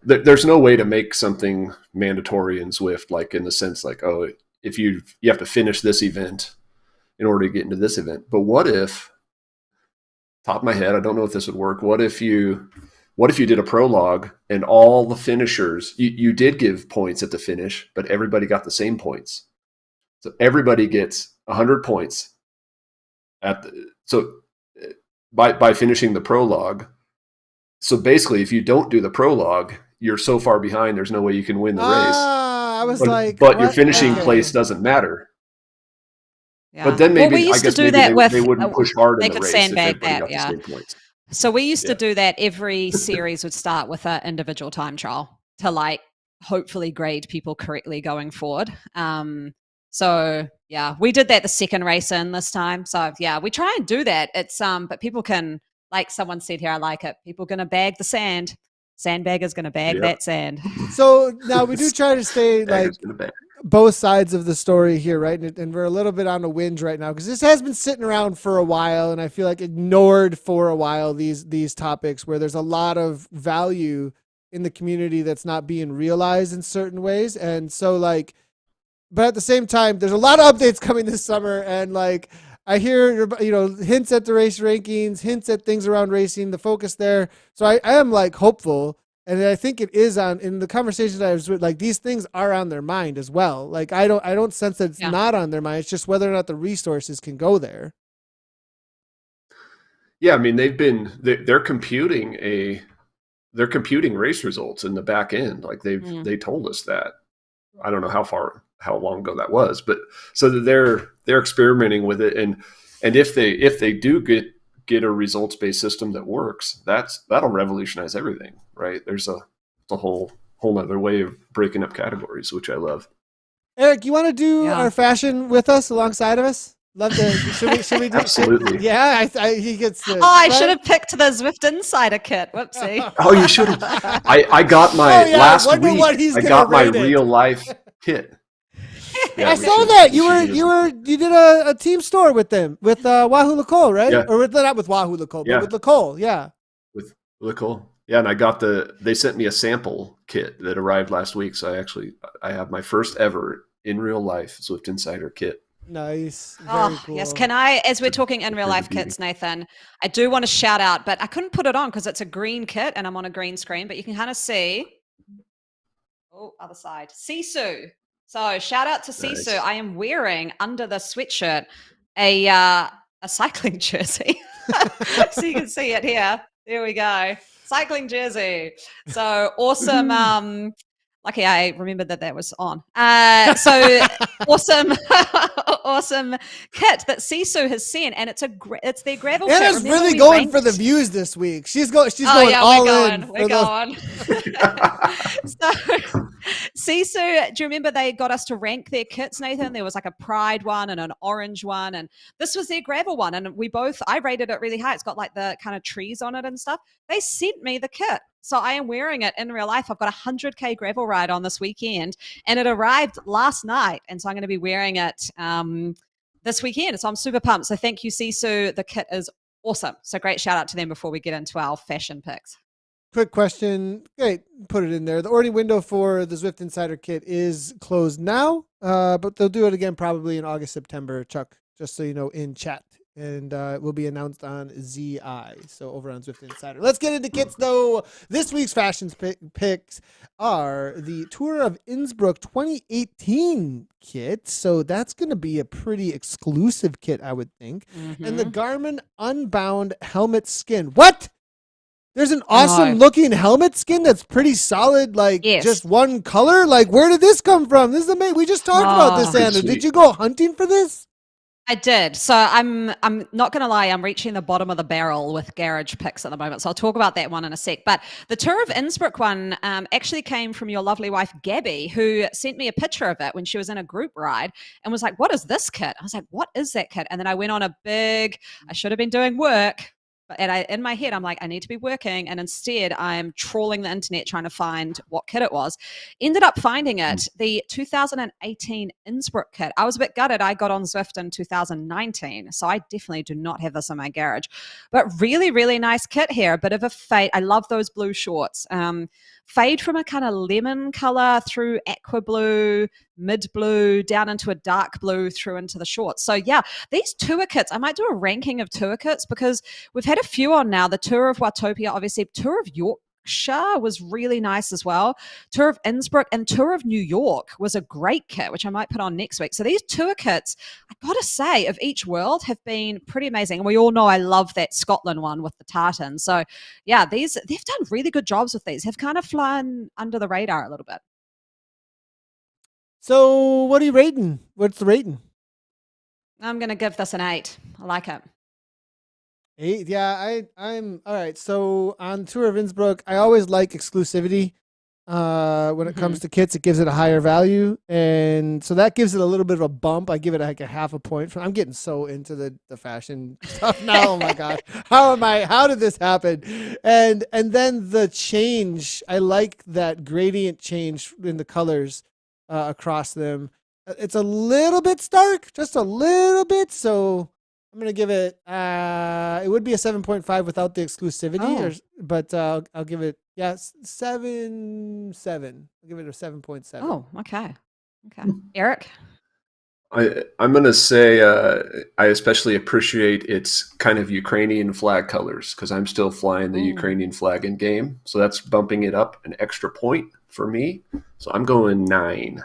there's no way to make something mandatory in Zwift, like in the sense like, oh, if you have to finish this event in order to get into this event. But what if, top of my head, I don't know if this would work. What if you did a prologue and all the finishers, you did give points at the finish, but everybody got the same points. So everybody gets 100 points by finishing the prologue. So basically, if you don't do the prologue, you're so far behind, there's no way you can win the race. But your finishing place doesn't matter. Yeah. But then maybe they wouldn't push hard in the race if everybody got the same points. So we used to do that. Every series would start with an individual time trial to like hopefully grade people correctly going forward. So yeah, we did that the second race in this time. So yeah, we try and do that. It's but people can, like someone said here, I like it. People going to bag the sand. Sandbagger's going to bag that sand. So now we do try to stay like both sides of the story here, right? And we're a little bit on a whinge right now because this has been sitting around for a while, and I feel like ignored for a while, these topics where there's a lot of value in the community that's not being realized in certain ways. And so like, but at the same time, there's a lot of updates coming this summer, and like I hear, hints at the race rankings, hints at things around racing, the focus there. So I am like hopeful. And I think it is in the conversations I was with, like these things are on their mind as well. Like I don't sense that it's not on their mind. It's just whether or not the resources can go there. Yeah. I mean, they're computing race results in the back end. Like they told us that. I don't know how long ago that was, but so that they're experimenting with it. And if they do get a results-based system that works, that'll revolutionize everything, right? There's a whole other way of breaking up categories, which I love. Eric, you want to do our fashion with us alongside of us? Love to. Should we do? Absolutely. Yeah, he gets the. Oh, I should have picked the Zwift Insider kit. Whoopsie. Oh, you should have. I got my last wonder week. what he's I gonna got my rate it. real life kit. I saw that you did a team store with them with Wahoo Lacole, right? Yeah. Or not with Wahoo Lacole, Yeah. but with Lacole, yeah. With Lacole. Yeah, and I got they sent me a sample kit that arrived last week, so I have my first ever in real life Zwift Insider kit. Nice. Very cool. Yes. Can I, as we're talking in real life kits, Nathan, I do want to shout out, but I couldn't put it on because it's a green kit and I'm on a green screen, but you can kind of see. Oh, other side. Sisu. So shout out to Sisu. Nice. I am wearing under the sweatshirt a cycling jersey. So you can see it here. There we go. Cycling jersey. So awesome. Lucky I remembered that was on. So awesome, awesome kit that Sisu has sent, and it's their gravel kit. Anna's really going for the views this week. She's going all in. We're going. So Sisu, do you remember they got us to rank their kits, Nathan? There was like a pride one and an orange one, and this was their gravel one. And I rated it really high. It's got like the kind of trees on it and stuff. They sent me the kit. So I am wearing it in real life. I've got a 100K gravel ride on this weekend, and it arrived last night. And so I'm going to be wearing it this weekend. So I'm super pumped. So thank you, Sisu. The kit is awesome. So great shout out to them before we get into our fashion picks. Quick question. Great, put it in there. The ordering window for the Zwift Insider kit is closed now, but they'll do it again probably in August, September, Chuck, just so you know, in chat. And it will be announced on ZI, so over on Zwift Insider. Let's get into kits, though. This week's fashion picks are the Tour of Innsbruck 2018 kit, so that's going to be a pretty exclusive kit, I would think. Mm-hmm. And the Garmin Unbound helmet skin. What? There's an awesome-looking helmet skin that's pretty solid, just one color? Like, where did this come from? This is amazing. We just talked about this, Anna. Did you go hunting for this? I did. So I'm not going to lie. I'm reaching the bottom of the barrel with garage picks at the moment. So I'll talk about that one in a sec. But the Tour of Innsbruck one actually came from your lovely wife, Gabby, who sent me a picture of it when she was in a group ride and was like, what is this kit? I was like, what is that kit? And then I went on I should have been doing work. And in my head, I'm like, I need to be working. And instead, I'm trawling the internet trying to find what kit it was. Ended up finding it, the 2018 Innsbruck kit. I was a bit gutted. I got on Zwift in 2019. So I definitely do not have this in my garage. But really, really nice kit here. A bit of a fade. I love those blue shorts. Fade from a kind of lemon color through aqua blue, mid blue, down into a dark blue, through into the shorts. So yeah, these tour kits, I might do a ranking of tour kits because we've had a few on now. The Tour of Watopia, obviously. Tour of Yorkshire was really nice as well. Tour of Innsbruck and Tour of New York was a great kit, which I might put on next week. So these tour kits, I gotta say, of each world have been pretty amazing. And we all know I love that Scotland one with the tartan. So yeah, they've done really good jobs with these. Have kind of flown under the radar a little bit. So what are you rating? What's the rating? I'm going to give this an 8. I like it. 8? Yeah, I'm all right. So on Tour of Innsbruck, I always like exclusivity. When it comes to kits, it gives it a higher value. And so that gives it a little bit of a bump. I give it like a half a point. I'm getting so into the fashion stuff now. Oh my gosh. How did this happen? And then the change, I like that gradient change in the colors across them. It's a little bit stark, just a little bit. So I'm going to give it, it would be a 7.5 without the exclusivity, but I'll give it, 7. I'll give it a 7.7. Oh, okay. Eric? I'm going to say I especially appreciate its kind of Ukrainian flag colors because I'm still flying the Ukrainian flag in game. So that's bumping it up an extra point for me. So I'm going 9.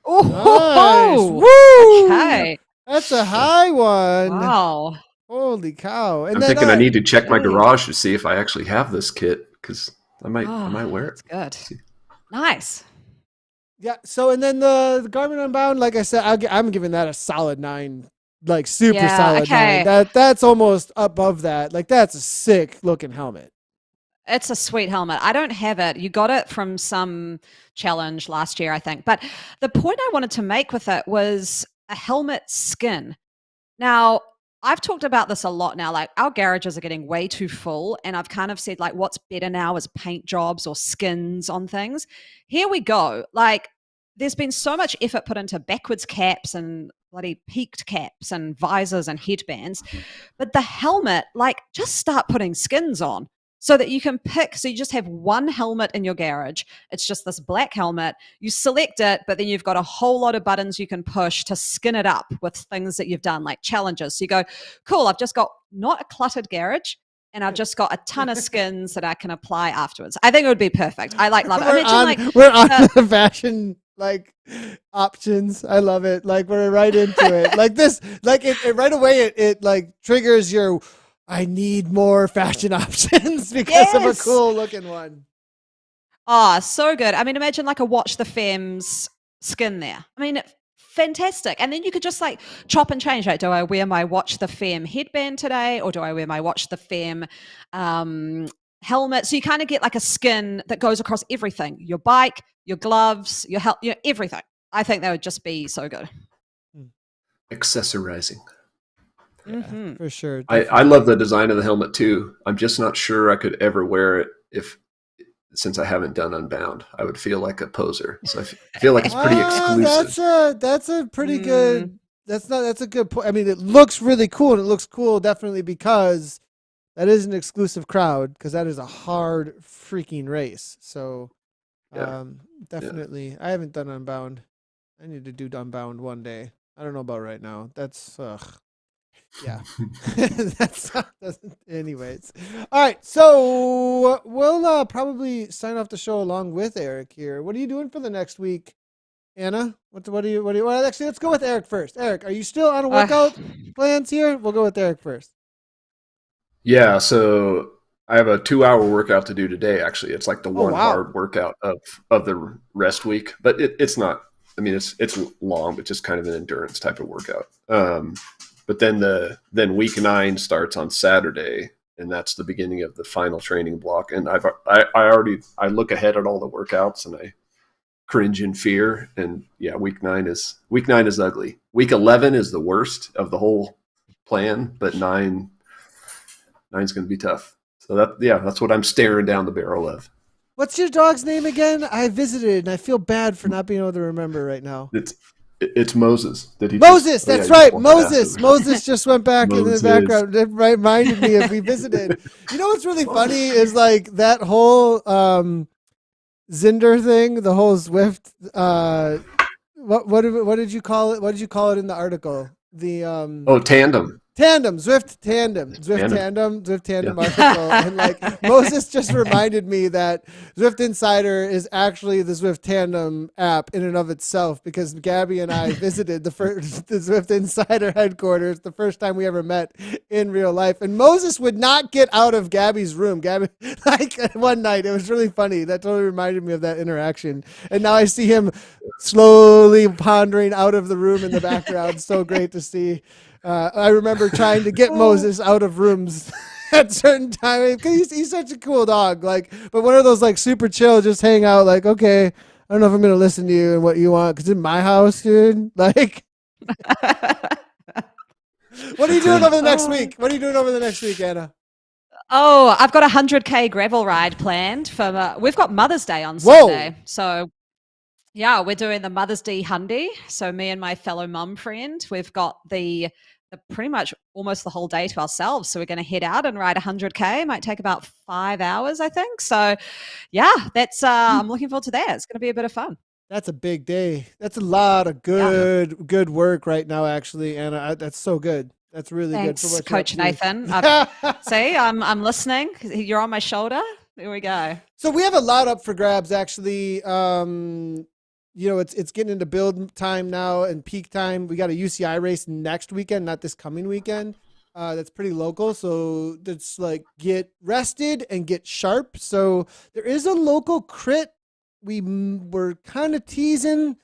Oh, nice. Woo! Okay. That's a high one. Wow. Holy cow. And I'm thinking I need to check my garage to see if I actually have this kit because I might wear it. That's good. Nice. Yeah. So, and then the Garmin Unbound, like I said, I'm giving that a solid 9, like super solid 9. That's almost above that. Like that's a sick looking helmet. It's a sweet helmet. I don't have it. You got it from some challenge last year, I think. But the point I wanted to make with it was a helmet skin. Now, I've talked about this a lot now. Like our garages are getting way too full. And I've kind of said, like, what's better now is paint jobs or skins on things. Here we go. Like, there's been so much effort put into backwards caps and bloody peaked caps and visors and headbands. But the helmet, like, just start putting skins on so that you can pick. So you just have one helmet in your garage. It's just this black helmet. You select it, but then you've got a whole lot of buttons you can push to skin it up with things that you've done, like challenges. So you go, cool, I've just got not a cluttered garage, and I've just got a ton of skins that I can apply afterwards. I think it would be perfect. I love it. We're on the fashion like options. I love it. Like we're right into it. Like this, like it right away. It like triggers your. I need more fashion options because of a cool looking one. Oh, so good. I mean, imagine like a Watch the Femmes skin there. I mean, fantastic. And then you could just like chop and change. Like, do I wear my Watch the Femme headband today, or do I wear my Watch the Femme helmet? So you kind of get like a skin that goes across everything: your bike, your gloves, your everything. I think that would just be so good. Accessorizing. Yeah, for sure. I love the design of the helmet too. I'm just not sure I could ever wear it since I haven't done Unbound. I would feel like a poser. So I feel like it's pretty exclusive. That's a pretty good. That's a good point. I mean, it looks really cool, and it looks cool definitely because that is an exclusive crowd, because that is a hard freaking race. So definitely, I haven't done Unbound. I need to do Unbound one day. I don't know about right now. That's yeah. That's anyways. All right, so we'll probably sign off the show along with Eric here. What are you doing for the next week, Anna? What do you well, actually, let's go with Eric first. Eric, are you still on a workout plans here? We'll go with Eric first. Yeah, so I have a 2-hour workout to do today. Actually, it's like the hard workout of the rest week, but it's not. I mean, it's long, but just kind of an endurance type of workout. But then week 9 starts on Saturday, and that's the beginning of the final training block. And I look ahead at all the workouts, and I cringe in fear. And yeah, week 9 is ugly. Week 11 is the worst of the whole plan, but 9's going to be tough. So that's what I'm staring down the barrel of. What's your dog's name again? I visited, and I feel bad for not being able to remember right now. It's Moses. Moses, that's right. Moses just went back in the background. It reminded me of we visited. You know what's really funny is like that whole Zinder thing, the whole Zwift. What did you call it? What did you call it in the article? The tandem. Zwift tandem article. And like Moses just reminded me that Zwift Insider is actually the Zwift Tandem app in and of itself, because Gabby and I visited the Zwift Insider headquarters the first time we ever met in real life. And Moses would not get out of Gabby's room. Gabby, like one night, it was really funny. That totally reminded me of that interaction. And now I see him slowly pondering out of the room in the background. So great to see. I remember trying to get Moses out of rooms at certain times, because he's such a cool dog. Like, but one of those like super chill, just hang out. Like, okay, I don't know if I'm gonna listen to you and what you want, because in my house, dude. Like, what are you doing over the next week? What are you doing over the next week, Anna? Oh, I've got a 100K gravel ride planned for. We've got Mother's Day on Sunday, so. Yeah, we're doing the Mother's Day Hundy. So me and my fellow mum friend, we've got the pretty much almost the whole day to ourselves. So we're going to head out and ride 100K. It might take about 5 hours, I think. So yeah, that's I'm looking forward to that. It's going to be a bit of fun. That's a big day. That's a lot of good work right now, actually, Anna. That's so good. That's really good for what Coach Nathan. See, I'm listening. You're on my shoulder. There we go. So we have a lot up for grabs, actually. It's getting into build time now and peak time. We got a UCI race next weekend, not this coming weekend. That's pretty local. So that's like get rested and get sharp. So there is a local crit we were kind of teasing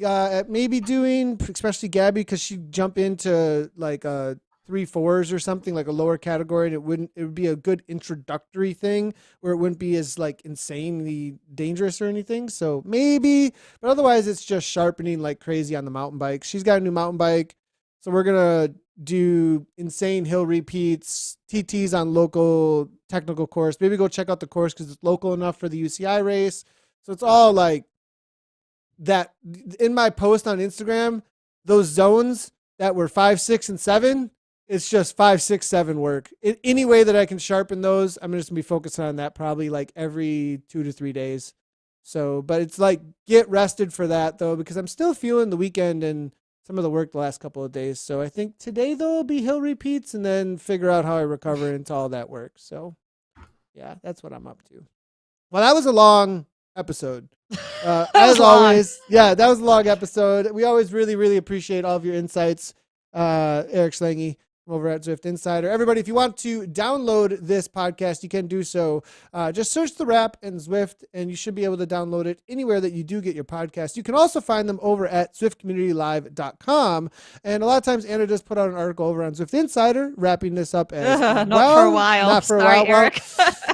at maybe doing, especially Gabby, because she'd jump into like 3/4s or something, like a lower category, and it would be a good introductory thing where it wouldn't be as like insanely dangerous or anything. So maybe, but otherwise it's just sharpening like crazy on the mountain bike. She's got a new mountain bike, so we're gonna do insane hill repeats, TTs on local technical course. Maybe go check out the course because it's local enough for the UCI race. So it's all like that. In my post on Instagram, those zones that were 5, 6, and 7, it's just 5, 6, 7 work. Any way that I can sharpen those, I'm just gonna be focusing on that probably like every 2 to 3 days. So, but it's like get rested for that though, because I'm still feeling the weekend and some of the work the last couple of days. So I think today though will be hill repeats and then figure out how I recover into all that work. So yeah, that's what I'm up to. Well, that was a long episode. As always, yeah, that was a long episode. We always really, really appreciate all of your insights. Eric Schlange over at Zwift Insider. Everybody, if you want to download this podcast, you can do so. Just search the Wrap and Zwift, and you should be able to download it anywhere that you do get your podcast. You can also find them over at ZwiftCommunityLive.com. And a lot of times, Anna just put out an article over on Zwift Insider, wrapping this up as Not well. for a while. Not for Sorry, a while. Eric.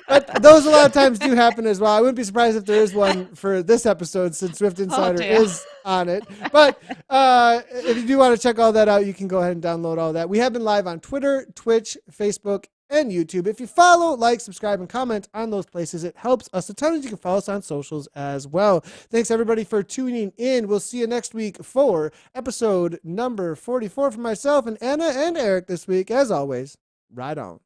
But those a lot of times do happen as well. I wouldn't be surprised if there is one for this episode since Zwift Insider is on it. But if you do want to check all that out, you can go ahead and download all that. We have been live on Twitter, Twitch, Facebook, and YouTube. If you follow, like, subscribe, and comment on those places, it helps us a ton. And you can follow us on socials as well. Thanks, everybody, for tuning in. We'll see you next week for episode number 44 from myself and Anna and Eric this week. As always, ride on.